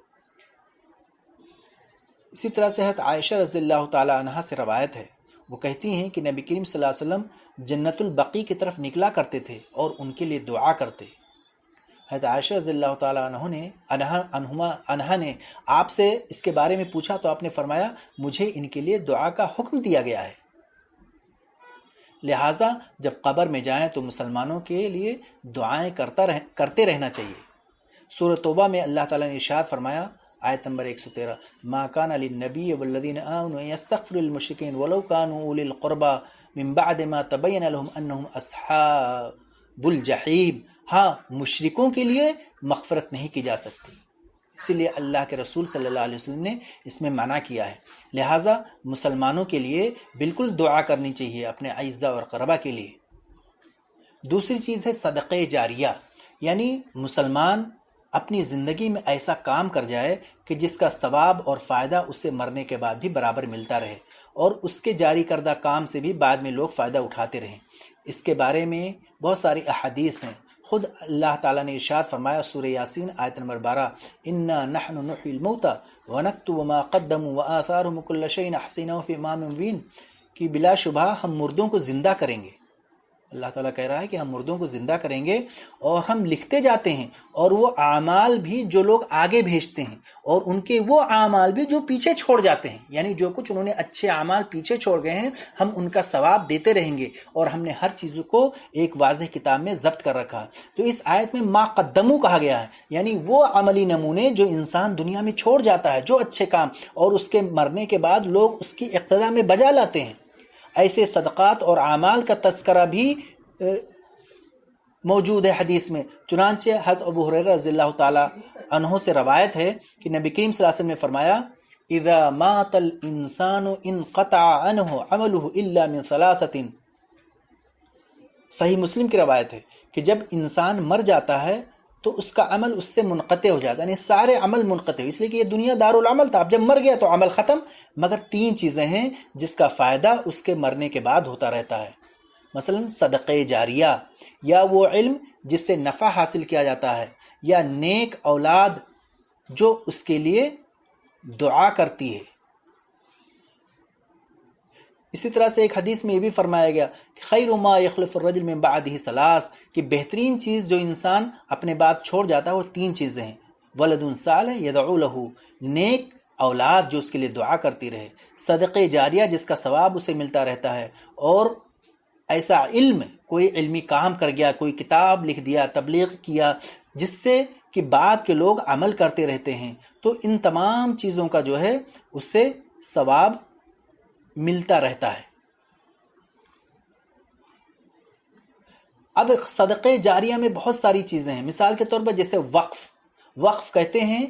اسی طرح سے حضرت عائشہ رضی اللہ تعالی عنہا سے روایت ہے، وہ کہتی ہیں کہ نبی کریم صلی اللہ علیہ وسلم جنت البقیع کی طرف نکلا کرتے تھے اور ان کے لیے دعا کرتے۔ حضرت عائشہ رضی اللہ تعالی عنہا نے آپ سے اس کے بارے میں پوچھا تو آپ نے فرمایا مجھے ان کے لیے دعا کا حکم دیا گیا ہے، لہٰذا جب قبر میں جائیں تو مسلمانوں کے لیے دعائیں کرتے رہنا چاہیے۔ سورہ توبہ میں اللہ تعالیٰ نے ارشاد فرمایا، آیت نمبر 113، ما کان للنبی والذین آمنوا یستغفروا للمشرکین ولو کانوا اولی القربى من بعد ما تبین لهم انہم اصحاب الجحیم۔ ہاں، مشرکوں کے لیے مغفرت نہیں کی جا سکتی، اسی لیے اللہ کے رسول صلی اللہ علیہ وسلم نے اس میں منع کیا ہے، لہٰذا مسلمانوں کے لیے بالکل دعا کرنی چاہیے اپنے اعزہ اور قربا کے لیے۔ دوسری چیز ہے صدقہ جاریہ، یعنی مسلمان اپنی زندگی میں ایسا کام کر جائے کہ جس کا ثواب اور فائدہ اسے مرنے کے بعد بھی برابر ملتا رہے، اور اس کے جاری کردہ کام سے بھی بعد میں لوگ فائدہ اٹھاتے رہیں۔ اس کے بارے میں بہت ساری احادیث ہیں، خود اللہ تعالیٰ نے ارشاد فرمایا سورہ یاسین آیت نمبر 12، انا نحن نحیی الموتى ونکتب ما قدموا وآثارهم وکل شیء احصیناه فی امام مبین، کہ بلا شبہ ہم مردوں کو زندہ کریں گے۔ اللہ تعالیٰ کہہ رہا ہے کہ ہم مردوں کو زندہ کریں گے اور ہم لکھتے جاتے ہیں، اور وہ اعمال بھی جو لوگ آگے بھیجتے ہیں اور ان کے وہ اعمال بھی جو پیچھے چھوڑ جاتے ہیں، یعنی جو کچھ انہوں نے اچھے اعمال پیچھے چھوڑ گئے ہیں ہم ان کا ثواب دیتے رہیں گے، اور ہم نے ہر چیز کو ایک واضح کتاب میں ضبط کر رکھا۔ تو اس آیت میں ما قدمو کہا گیا ہے، یعنی وہ عملی نمونے جو انسان دنیا میں چھوڑ جاتا ہے، جو اچھے کام، اور اس کے مرنے کے بعد لوگ اس کی اقتدا میں بجا لاتے ہیں۔ ایسے صدقات اور اعمال کا تذکرہ بھی موجود ہے حدیث میں، چنانچہ حضرت ابو ہریرہ رضی اللہ تعالی عنہ سے روایت ہے کہ نبی کریم صلی اللہ علیہ وسلم نے فرمایا اذا مات الانسان انقطع عنه عمله الا من ثلاثه۔ صحیح مسلم کی روایت ہے کہ جب انسان مر جاتا ہے تو اس کا عمل اس سے منقطع ہو جاتا ہے، یعنی سارے عمل منقطع، اس لیے کہ یہ دنیا دارالعمل تھا، اب جب مر گیا تو عمل ختم۔ مگر 3 چیزیں ہیں جس کا فائدہ اس کے مرنے کے بعد ہوتا رہتا ہے، مثلا صدقہ جاریہ، یا وہ علم جس سے نفع حاصل کیا جاتا ہے، یا نیک اولاد جو اس کے لیے دعا کرتی ہے۔ اسی طرح سے ایک حدیث میں یہ بھی فرمایا گیا کہ خیر ما یخلف الرجل من بعدہ ثلاث، کہ بہترین چیز جو انسان اپنے بعد چھوڑ جاتا ہے وہ 3 چیزیں ہیں، ولد صالح یدعو لہ، نیک اولاد جو اس کے لیے دعا کرتی رہے، صدقہ جاریہ جس کا ثواب اسے ملتا رہتا ہے، اور ایسا علم، کوئی علمی کام کر گیا، کوئی کتاب لکھ دیا، تبلیغ کیا، جس سے کہ بعد کے لوگ عمل کرتے رہتے ہیں۔ تو ان تمام چیزوں کا جو ہے اس سے ثواب ملتا رہتا ہے۔ اب صدقہ جاریہ میں بہت ساری چیزیں ہیں، مثال کے طور پر جیسے وقف کہتے ہیں،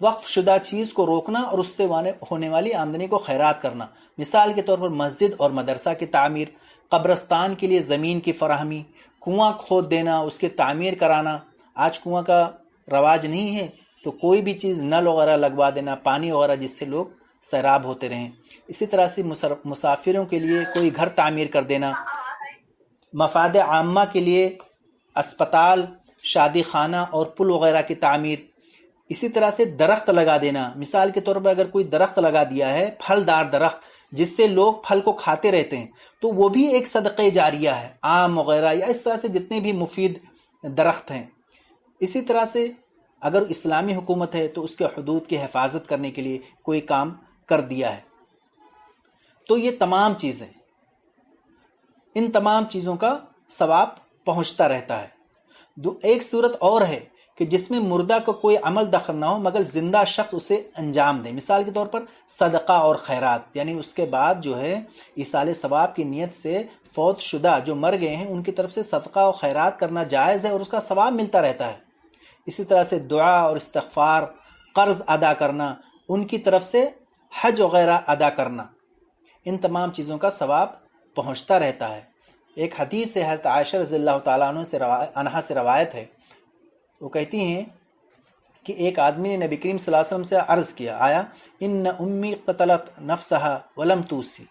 وقف شدہ چیز کو روکنا اور اس سے ہونے والی آمدنی کو خیرات کرنا، مثال کے طور پر مسجد اور مدرسہ کی تعمیر، قبرستان کے لیے زمین کی فراہمی، کنواں کھود دینا، اس کی تعمیر کرانا۔ آج کنواں کا رواج نہیں ہے تو کوئی بھی چیز نل وغیرہ لگوا دینا، پانی وغیرہ، جس سے لوگ سیراب ہوتے رہیں۔ اسی طرح سے مسافروں کے لیے کوئی گھر تعمیر کر دینا، مفاد عامہ کے لیے اسپتال، شادی خانہ اور پل وغیرہ کی تعمیر۔ اسی طرح سے درخت لگا دینا، مثال کے طور پر اگر کوئی درخت لگا دیا ہے، پھلدار درخت جس سے لوگ پھل کو کھاتے رہتے ہیں، تو وہ بھی ایک صدقہ جاریہ ہے، آم وغیرہ یا اس طرح سے جتنے بھی مفید درخت ہیں۔ اسی طرح سے اگر اسلامی حکومت ہے تو اس کے حدود کی حفاظت کرنے کے لیے کوئی کام کر دیا ہے۔ تو یہ تمام چیزیں، ان تمام چیزوں کا ثواب پہنچتا رہتا ہے۔ ایک صورت اور ہے کہ جس میں مردہ کا کوئی عمل دخل نہ ہو مگر زندہ شخص اسے انجام دے، مثال کے طور پر صدقہ اور خیرات، یعنی اس کے بعد جو ہے ایصال ثواب کی نیت سے فوت شدہ جو مر گئے ہیں ان کی طرف سے صدقہ اور خیرات کرنا جائز ہے اور اس کا ثواب ملتا رہتا ہے۔ اسی طرح سے دعا اور استغفار، قرض ادا کرنا، ان کی طرف سے حج وغیرہ ادا کرنا، ان تمام چیزوں کا ثواب پہنچتا رہتا ہے۔ ایک حدیث سے حضرت عائشہ رضی اللہ تعالیٰ عنہا سے روایت ہے، وہ کہتی ہیں کہ ایک آدمی نے نبی کریم صلی اللہ علیہ وسلم سے عرض کیا، آیا ان امی قتلت نفسها ولم توصی،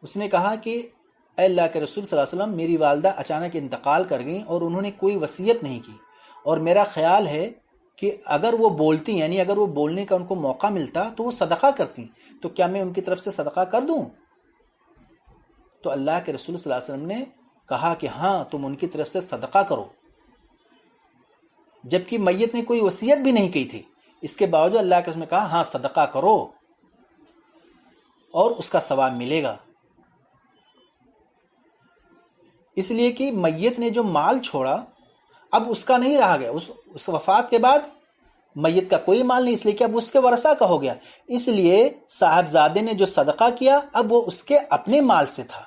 اس نے کہا کہ اے اللہ کے رسول صلی اللہ علیہ وسلم، میری والدہ اچانک انتقال کر گئیں اور انہوں نے کوئی وصیت نہیں کی، اور میرا خیال ہے کہ اگر وہ بولتی، یعنی اگر وہ بولنے کا ان کو موقع ملتا تو وہ صدقہ کرتی، تو کیا میں ان کی طرف سے صدقہ کر دوں؟ تو اللہ کے رسول صلی اللہ علیہ وسلم نے کہا کہ ہاں، تم ان کی طرف سے صدقہ کرو، جبکہ میت نے کوئی وصیت بھی نہیں کی تھی، اس کے باوجود اللہ کے رسول نے کہا ہاں صدقہ کرو اور اس کا ثواب ملے گا۔ اس لیے کہ میت نے جو مال چھوڑا اب اس کا نہیں رہا گیا، اس وفات کے بعد میت کا کوئی مال نہیں، اس لیے کہ اب اس کے ورثہ کا ہو گیا، اس لیے صاحبزادے نے جو صدقہ کیا اب وہ اس کے اپنے مال سے تھا،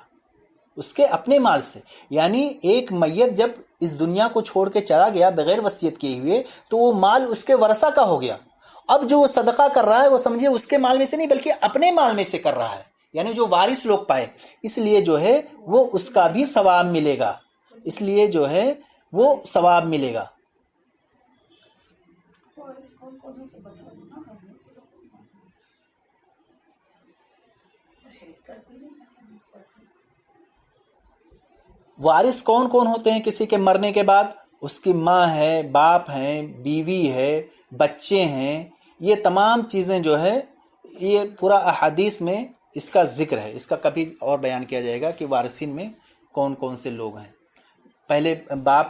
اس کے اپنے مال سے۔ یعنی ایک میت جب اس دنیا کو چھوڑ کے چلا گیا بغیر وصیت کیے ہوئے تو وہ مال اس کے ورثہ کا ہو گیا، اب جو وہ صدقہ کر رہا ہے وہ سمجھے اس کے مال میں سے نہیں بلکہ اپنے مال میں سے کر رہا ہے، یعنی جو وارث لوگ پائے، اس لیے جو ہے وہ اس کا بھی ثواب ملے گا، اس لیے جو ہے وہ ثواب ملے گا۔ وارث کون کون ہوتے ہیں کسی کے مرنے کے بعد؟ اس کی ماں ہے، باپ ہیں، بیوی ہے، بچے ہیں، یہ تمام چیزیں جو ہے یہ پورا احادیث میں اس کا ذکر ہے، اس کا کبھی اور بیان کیا جائے گا کہ وارثین میں کون کون سے لوگ ہیں۔ پہلے باپ،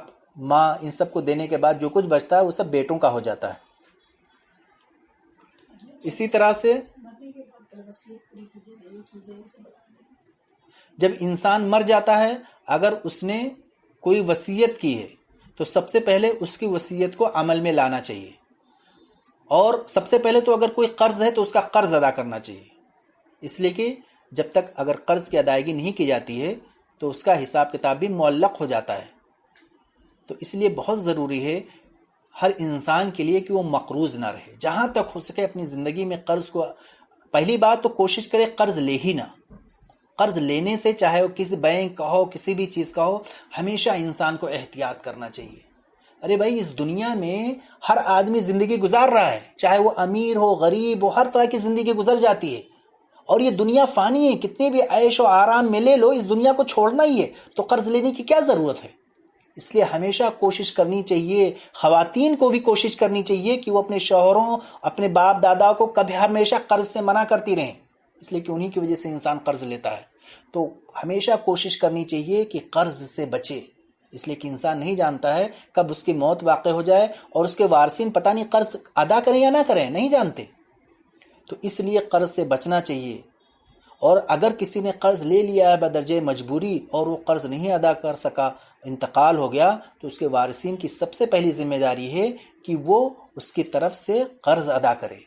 ماں، ان سب کو دینے کے بعد جو کچھ بچتا ہے وہ سب بیٹوں کا ہو جاتا ہے۔ اسی طرح سے جب انسان مر جاتا ہے اگر اس نے کوئی وصیت کی ہے تو سب سے پہلے اس کی وصیت کو عمل میں لانا چاہیے، اور سب سے پہلے تو اگر کوئی قرض ہے تو اس کا قرض ادا کرنا چاہیے، اس لیے کہ جب تک اگر قرض کی ادائیگی نہیں کی جاتی ہے تو اس کا حساب کتاب بھی معلق ہو جاتا ہے۔ تو اس لیے بہت ضروری ہے ہر انسان کے لیے کہ وہ مقروض نہ رہے، جہاں تک ہو سکے اپنی زندگی میں قرض کو، پہلی بات تو کوشش کرے قرض لے ہی نہ، قرض لینے سے چاہے وہ کسی بینک کا ہو، کسی بھی چیز کا ہو، ہمیشہ انسان کو احتیاط کرنا چاہیے۔ ارے بھائی، اس دنیا میں ہر آدمی زندگی گزار رہا ہے، چاہے وہ امیر ہو، غریب ہو، ہر طرح کی زندگی گزر جاتی ہے، اور یہ دنیا فانی ہے، کتنے بھی عیش و آرام میں لے لو، اس دنیا کو چھوڑنا ہی ہے، تو قرض لینے کی کیا ضرورت ہے؟ اس لیے ہمیشہ کوشش کرنی چاہیے، خواتین کو بھی کوشش کرنی چاہیے کہ وہ اپنے شوہروں، اپنے باپ دادا کو کبھی ہمیشہ قرض سے منع کرتی رہیں، اس لیے کہ انہی کی وجہ سے انسان قرض لیتا ہے۔ تو ہمیشہ کوشش کرنی چاہیے کہ قرض سے بچے، اس لیے کہ انسان نہیں جانتا ہے کب اس کی موت واقع ہو جائے، اور اس کے وارثین پتہ نہیں قرض ادا کریں یا نہ کریں، نہیں جانتے، تو اس لیے قرض سے بچنا چاہیے۔ اور اگر کسی نے قرض لے لیا ہے بدرجہ مجبوری اور وہ قرض نہیں ادا کر سکا، انتقال ہو گیا، تو اس کے وارثین کی سب سے پہلی ذمہ داری ہے کہ وہ اس کی طرف سے قرض ادا کرے،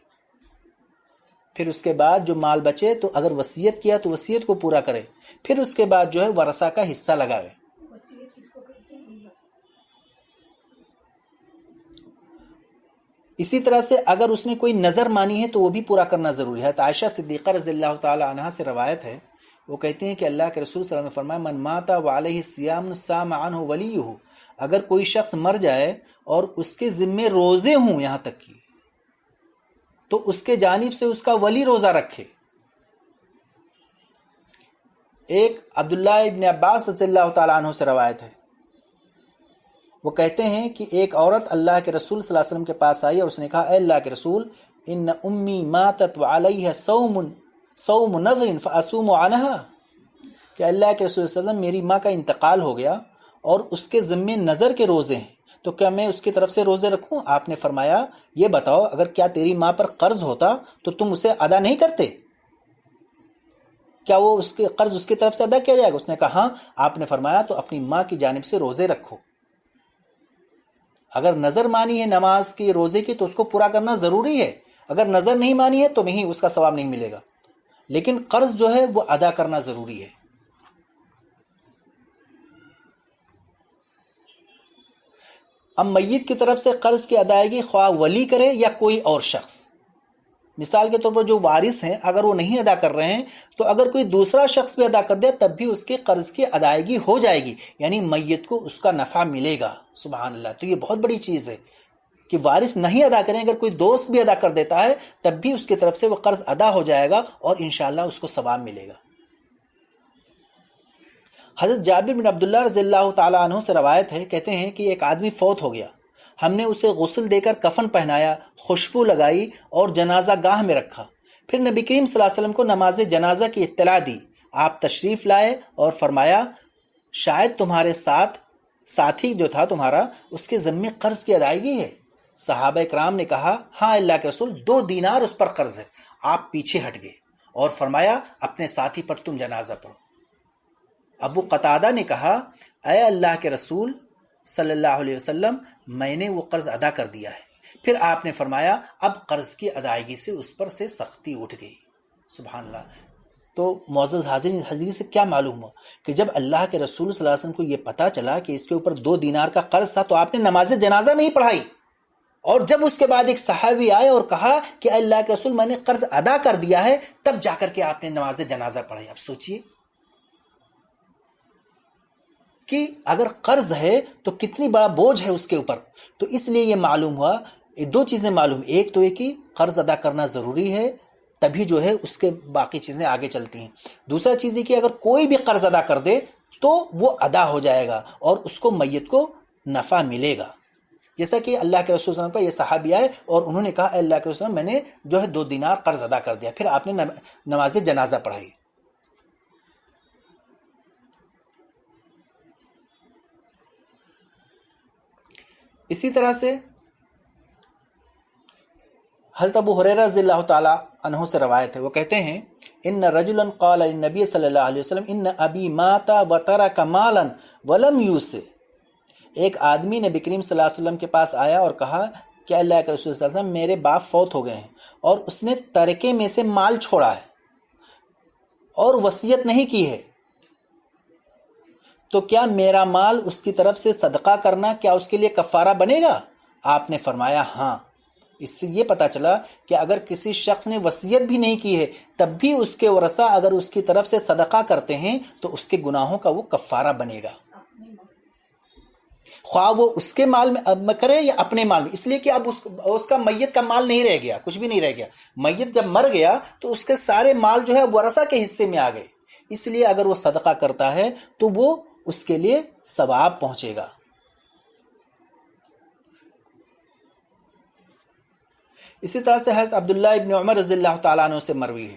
پھر اس کے بعد جو مال بچے تو اگر وصیت کیا تو وصیت کو پورا کرے، پھر اس کے بعد جو ہے ورثہ کا حصہ لگائے۔ اسی طرح سے اگر اس نے کوئی نظر مانی ہے تو وہ بھی پورا کرنا ضروری ہے. عائشہ صدیقہ رضی اللہ تعالی عنہا سے روایت ہے، وہ کہتے ہیں کہ اللہ کے رسول صلی اللہ علیہ وسلم نے فرمایا من مات وعلیہ الصیام صام عنہ ولیہ، اگر کوئی شخص مر جائے اور اس کے ذمے روزے ہوں یہاں تک کہ، تو اس کے جانب سے اس کا ولی روزہ رکھے. ایک عبداللہ ابن عباس رضی اللہ تعالیٰ عنہ سے روایت ہے، وہ کہتے ہیں کہ ایک عورت اللہ کے رسول صلی اللہ علیہ وسلم کے پاس آئی اور اس نے کہا اے اللہ کے رسول ان امی ماتت وعلیہ صوم نذر فاصوم عنہا، کہ اللہ کے رسول صلی اللہ علیہ وسلم میری ماں کا انتقال ہو گیا اور اس کے ذمے نظر کے روزے ہیں، تو کیا میں اس کی طرف سے روزے رکھوں؟ آپ نے فرمایا یہ بتاؤ اگر کیا تیری ماں پر قرض ہوتا تو تم اسے ادا نہیں کرتے؟ کیا وہ اس کے قرض اس کی طرف سے ادا کیا جائے گا؟ اس نے کہا ہاں. آپ نے فرمایا تو اپنی ماں کی جانب سے روزے رکھو. اگر نظر مانی ہے نماز کی روزے کی تو اس کو پورا کرنا ضروری ہے، اگر نظر نہیں مانی ہے تو نہیں، اس کا ثواب نہیں ملے گا، لیکن قرض جو ہے وہ ادا کرنا ضروری ہے. اب میت کی طرف سے قرض کی ادائیگی خواہ ولی کرے یا کوئی اور شخص، مثال کے طور پر جو وارث ہیں اگر وہ نہیں ادا کر رہے ہیں تو اگر کوئی دوسرا شخص بھی ادا کر دے تب بھی اس کے قرض کی ادائیگی ہو جائے گی، یعنی میت کو اس کا نفع ملے گا. سبحان اللہ. تو یہ بہت بڑی چیز ہے کہ وارث نہیں ادا کریں، اگر کوئی دوست بھی ادا کر دیتا ہے تب بھی اس کی طرف سے وہ قرض ادا ہو جائے گا اور انشاءاللہ اس کو ثواب ملے گا. حضرت جابر بن عبداللہ رضی اللہ تعالیٰ عنہ سے روایت ہے، کہتے ہیں کہ ایک آدمی فوت ہو گیا، ہم نے اسے غسل دے کر کفن پہنایا، خوشبو لگائی اور جنازہ گاہ میں رکھا. پھر نبی کریم صلی اللہ علیہ وسلم کو نماز جنازہ کی اطلاع دی. آپ تشریف لائے اور فرمایا شاید تمہارے ساتھی جو تھا تمہارا اس کے ذمے قرض کی ادائیگی ہے. صحابہ اکرام نے کہا ہاں اللہ کے رسول 2 دینار اس پر قرض ہے. آپ پیچھے ہٹ گئے اور فرمایا اپنے ساتھی پر تم جنازہ پڑھو. ابو قتادہ نے کہا اے اللہ کے رسول صلی اللہ علیہ وسلم میں نے وہ قرض ادا کر دیا ہے. پھر آپ نے فرمایا اب قرض کی ادائیگی سے اس پر سے سختی اٹھ گئی. سبحان اللہ. تو معزز حاضرین، حدیث سے کیا معلوم ہوا کہ جب اللہ کے رسول صلی اللہ علیہ وسلم کو یہ پتا چلا کہ اس کے اوپر 2 دینار کا قرض تھا تو آپ نے نماز جنازہ نہیں پڑھائی، اور جب اس کے بعد ایک صحابی آئے اور کہا کہ اللہ کے رسول میں نے قرض ادا کر دیا ہے تب جا کر کے آپ نے نماز جنازہ پڑھائی. اب سوچئے کہ اگر قرض ہے تو کتنی بڑا بوجھ ہے اس کے اوپر. تو اس لیے یہ معلوم ہوا، 2 چیزیں معلوم، ایک تو یہ کہ قرض ادا کرنا ضروری ہے تبھی جو ہے اس کے باقی چیزیں آگے چلتی ہیں. دوسرا چیز یہ کہ اگر کوئی بھی قرض ادا کر دے تو وہ ادا ہو جائے گا اور اس کو میت کو نفع ملے گا. جیسا کہ اللہ کے رسول صلی اللہ علیہ وسلم پر یہ صحابی آئے اور انہوں نے کہا اے اللہ کے رسول میں نے جو ہے 2 دینار قرض ادا کر دیا. پھر آپ نے نماز جنازہ پڑھائی. اسی طرح سے حضرت ابو ہریرہ رضی اللہ تعالی عنہ سے روایت ہے، وہ کہتے ہیں ان رجلا قال للنبی صلی اللہ علیہ وسلم ان ابی مات وترک مالا ولم یوص. ایک آدمی نبی کریم صلی اللہ علیہ وسلم کے پاس آیا اور کہا کہ اللہ کے رسول صلی اللہ علیہ وسلم میرے باپ فوت ہو گئے ہیں اور اس نے ترکے میں سے مال چھوڑا ہے اور وصیت نہیں کی ہے، تو کیا میرا مال اس کی طرف سے صدقہ کرنا کیا اس کے لیے کفارہ بنے گا؟ آپ نے فرمایا ہاں. اس سے یہ پتا چلا کہ اگر کسی شخص نے وصیت بھی نہیں کی ہے تب بھی اس کے ورثہ اگر اس کی طرف سے صدقہ کرتے ہیں تو اس کے گناہوں کا وہ کفارہ بنے گا، خواہ وہ اس کے مال میں کرے یا اپنے مال میں. اس لیے کہ اب اس کا میت کا مال نہیں رہ گیا، کچھ بھی نہیں رہ گیا. میت جب مر گیا تو اس کے سارے مال جو ہے ورثہ کے حصے میں آ گئے. اس لیے اگر وہ صدقہ کرتا ہے تو وہ اس کے لیے ثواب پہنچے گا. اسی طرح سے حضرت عبداللہ ابن عمر رضی اللہ تعالیٰ عنہ سے مروی ہے،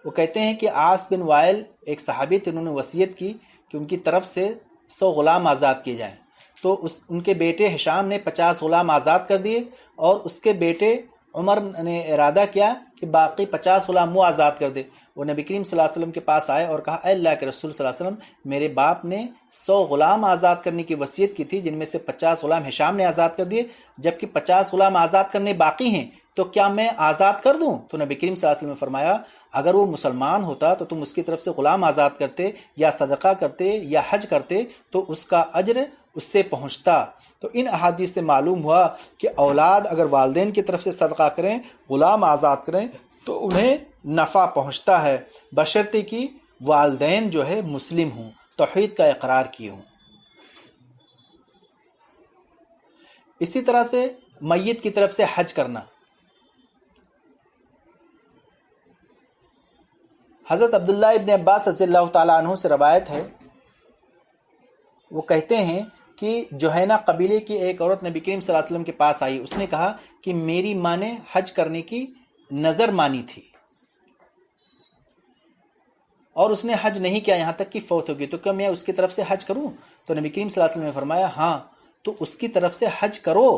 وہ کہتے ہیں کہ عاص بن وائل ایک صحابی تھے، انہوں نے وصیت کی کہ ان کی طرف سے 100 غلام آزاد کیے جائیں. تو ان کے بیٹے ہشام نے 50 غلام آزاد کر دیے اور اس کے بیٹے عمر نے ارادہ کیا کہ باقی 50 غلام وہ آزاد کر دے. وہ نبی کریم صلی اللہ علیہ وسلم کے پاس آئے اور کہا اے اللہ کے رسول صلی اللہ علیہ وسلم میرے باپ نے 100 غلام آزاد کرنے کی وصیت کی تھی جن میں سے 50 غلام ہشام نے آزاد کر دیے، جبکہ 50 غلام آزاد کرنے باقی ہیں، تو کیا میں آزاد کر دوں؟ تو نبی کریم صلی اللہ علیہ وسلم نے فرمایا اگر وہ مسلمان ہوتا تو تم اس کی طرف سے غلام آزاد کرتے یا صدقہ کرتے یا حج کرتے تو اس کا اجر اس سے پہنچتا۔ تو ان احادیث سے معلوم ہوا کہ اولاد اگر والدین کی طرف سے صدقہ کریں، غلام آزاد کریں، تو انہیں نفع پہنچتا ہے، بشرطے کہ والدین جو ہے مسلم ہوں، توحید کا اقرار کیے ہوں۔ اسی طرح سے میت کی طرف سے حج کرنا، حضرت عبداللہ ابن عباس رضی اللہ تعالیٰ عنہ سے روایت ہے، وہ کہتے ہیں کہ جوہینہ قبیلے کی ایک عورت نبی کریم صلی اللہ علیہ وسلم کے پاس آئی، اس نے کہا کہ میری ماں نے حج کرنے کی نظر مانی تھی اور اس نے حج نہیں کیا یہاں تک کہ فوت ہو گئی، تو کیا میں اس کی طرف سے حج کروں؟ تو نبی کریم صلی اللہ علیہ وسلم نے فرمایا ہاں، تو اس کی طرف سے حج کرو۔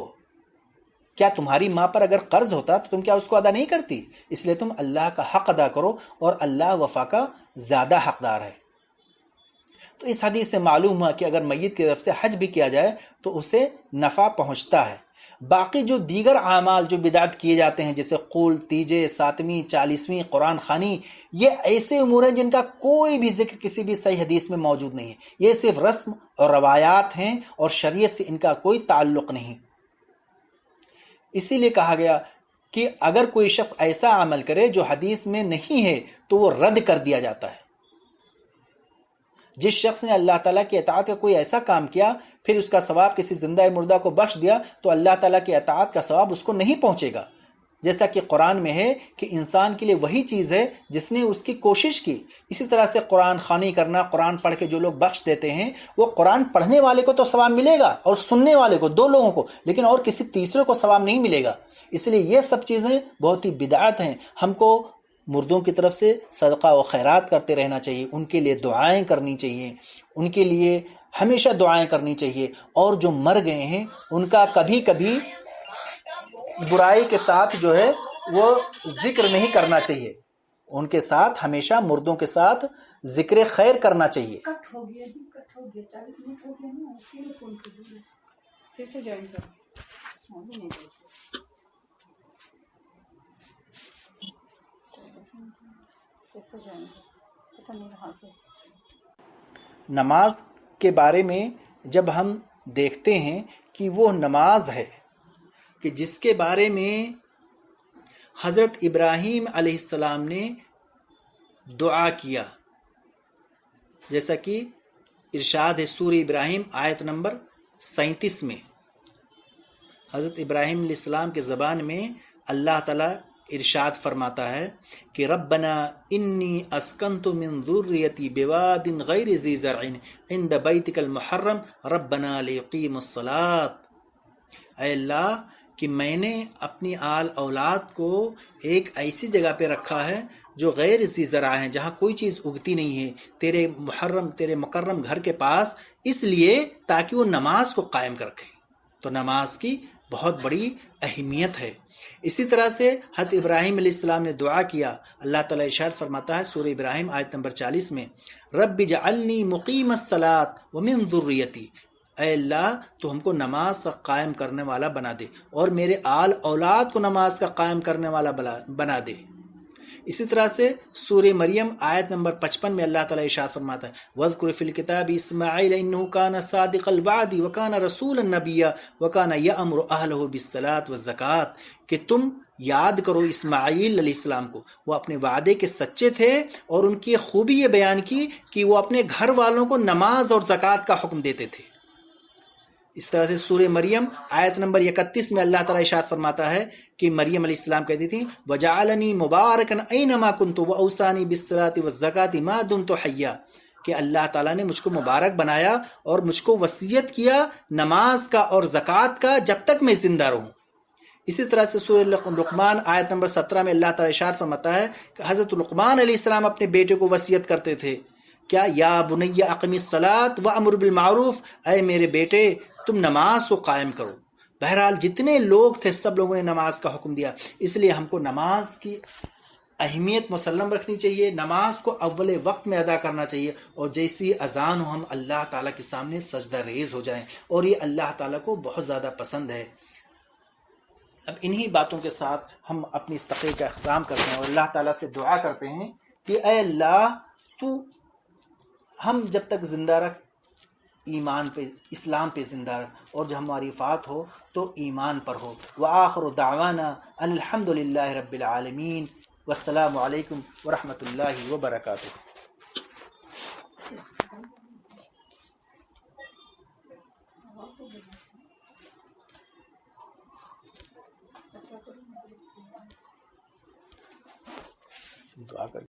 کیا تمہاری ماں پر اگر قرض ہوتا تو تم کیا اس کو ادا نہیں کرتی؟ اس لیے تم اللہ کا حق ادا کرو، اور اللہ وفا کا زیادہ حقدار ہے۔ تو اس حدیث سے معلوم ہوا کہ اگر میت کی طرف سے حج بھی کیا جائے تو اسے نفع پہنچتا ہے۔ باقی جو دیگر اعمال جو بدعت کیے جاتے ہیں، جیسے قول، تیجے، ساتویں، 40ویں، قرآن خوانی، یہ ایسے امور ہیں جن کا کوئی بھی ذکر کسی بھی صحیح حدیث میں موجود نہیں ہے۔ یہ صرف رسم اور روایات ہیں اور شریعت سے ان کا کوئی تعلق نہیں۔ اسی لیے کہا گیا کہ اگر کوئی شخص ایسا عمل کرے جو حدیث میں نہیں ہے تو وہ رد کر دیا جاتا ہے۔ جس شخص نے اللہ تعالیٰ کی اطاعت کا کوئی ایسا کام کیا، پھر اس کا ثواب کسی زندہ مردہ کو بخش دیا، تو اللہ تعالیٰ کی اطاعت کا ثواب اس کو نہیں پہنچے گا۔ جیسا کہ قرآن میں ہے کہ انسان کے لیے وہی چیز ہے جس نے اس کی کوشش کی۔ اسی طرح سے قرآن خوانی کرنا، قرآن پڑھ کے جو لوگ بخش دیتے ہیں، وہ قرآن پڑھنے والے کو تو ثواب ملے گا اور سننے والے کو، دو لوگوں کو، لیکن اور کسی تیسرے کو ثواب نہیں ملے گا۔ اس لیے یہ سب چیزیں بہت ہی بدعت ہیں۔ ہم کو مردوں کی طرف سے صدقہ و خیرات کرتے رہنا چاہیے، ان کے لیے دعائیں کرنی چاہیے، ان کے لیے ہمیشہ دعائیں کرنی چاہیے، اور جو مر گئے ہیں ان کا کبھی کبھی برائی کے ساتھ جو ہے وہ ذکر نہیں کرنا چاہیے، ان کے ساتھ ہمیشہ مردوں کے ساتھ ذکر خیر کرنا چاہیے۔ کٹ ہو گیا جی، کٹ ہو گیا، 40 منٹ ہو گیا نا، پھر فون کر دیجیے، پھر سے جوائن کرو۔ کیسے جوائن کرو، پتہ نہیں کہاں سے۔ نماز کے بارے میں جب ہم دیکھتے ہیں کہ وہ نماز ہے کہ جس کے بارے میں حضرت ابراہیم علیہ السلام نے دعا کیا، جیسا کہ ارشاد ہے سورہ ابراہیم آیت نمبر 37 میں، حضرت ابراہیم علیہ السلام کے زبان میں اللہ تعالیٰ ارشاد فرماتا ہے کہ ربنا انی اسکنت من ذریتی بواد غیر ذی زرع عند بیتک المحرم ربنا لیقیموا الصلاۃ۔ اے اللہ کہ میں نے اپنی آل اولاد کو ایک ایسی جگہ پہ رکھا ہے جو غیر ذی زرع ہے، جہاں کوئی چیز اگتی نہیں ہے، تیرے محرم، تیرے مکرم گھر کے پاس، اس لیے تاکہ وہ نماز کو قائم کر رکھے۔ تو نماز کی بہت بڑی اہمیت ہے۔ اسی طرح سے حضرت ابراہیم علیہ السلام نے دعا کیا، اللہ تعالیٰ ارشاد فرماتا ہے سورہ ابراہیم آیت نمبر 40 میں، رب اجعلنی مقیم الصلاۃ ومن ذریتی، اے اللہ تو ہم کو نماز کا قائم کرنے والا بنا دے اور میرے آل اولاد کو نماز کا قائم کرنے والا بنا دے۔ اسی طرح سے سورہ مریم آیت نمبر 55 میں اللہ تعالیٰ ارشاد فرماتا ہے وَاذْكُرْ فِي الْكِتَابِ إِسْمَاعِيلَ إِنَّهُ كَانَ صَادِقَ الْوَعْدِ وَكَانَ رَسُولًا نَبِيًّا وَكَانَ يَأْمُرُ أَهْلَهُ بِالصَّلَاةِ وَالزَّكَاةِ، کہ تم یاد کرو اسماعیل علیہ السلام کو، وہ اپنے وعدے کے سچے تھے، اور ان کی خوبی یہ بیان کی کہ وہ اپنے گھر والوں کو نماز اور زکوٰۃ کا حکم دیتے تھے۔ اس طرح سے سورہ مریم آیت نمبر 31 میں اللہ تعالیٰ ارشاد فرماتا ہے کہ مریم علیہ السلام کہتی تھی وَجَعَلَنِي مُبَارَكًا أَيْنَمَا كُنْتُ وَأَوْصَانِي بِالصَّلَاةِ وَالزَّكَاةِ مَا دُمْتُ حَيًّا، کہ اللہ تعالیٰ نے مجھ کو مبارک بنایا اور مجھ کو وصیت کیا نماز کا اور زکوٰۃ کا جب تک میں زندہ رہوں۔ اسی طرح سے سورہ لقمان آیت نمبر 17 میں اللہ تعالیٰ ارشاد فرماتا ہے کہ حضرت لقمان علیہ السلام اپنے بیٹے کو وصیت کرتے تھے، کیا یا بنی اقم الصلاۃ وامر بالمعروف، اے میرے بیٹے تم نماز کو قائم کرو۔ بہرحال جتنے لوگ تھے سب لوگوں نے نماز کا حکم دیا، اس لیے ہم کو نماز کی اہمیت مسلم رکھنی چاہیے، نماز کو اول وقت میں ادا کرنا چاہیے، اور جیسی اذان ہو ہم اللہ تعالیٰ کے سامنے سجدہ ریز ہو جائیں، اور یہ اللہ تعالیٰ کو بہت زیادہ پسند ہے۔ اب انہی باتوں کے ساتھ ہم اپنی اس تقریر کا اختتام کرتے ہیں اور اللہ تعالیٰ سے دعا کرتے ہیں کہ اے اللہ تو ہم جب تک زندہ رکھ، ایمان پہ اسلام پہ زندہ، اور جب ہماری وفات ہو تو ایمان پر ہو۔ وآخر دعوانا ان الحمد للہ رب العالمین، والسلام علیکم ورحمۃ اللہ وبرکاتہ۔ دعا کر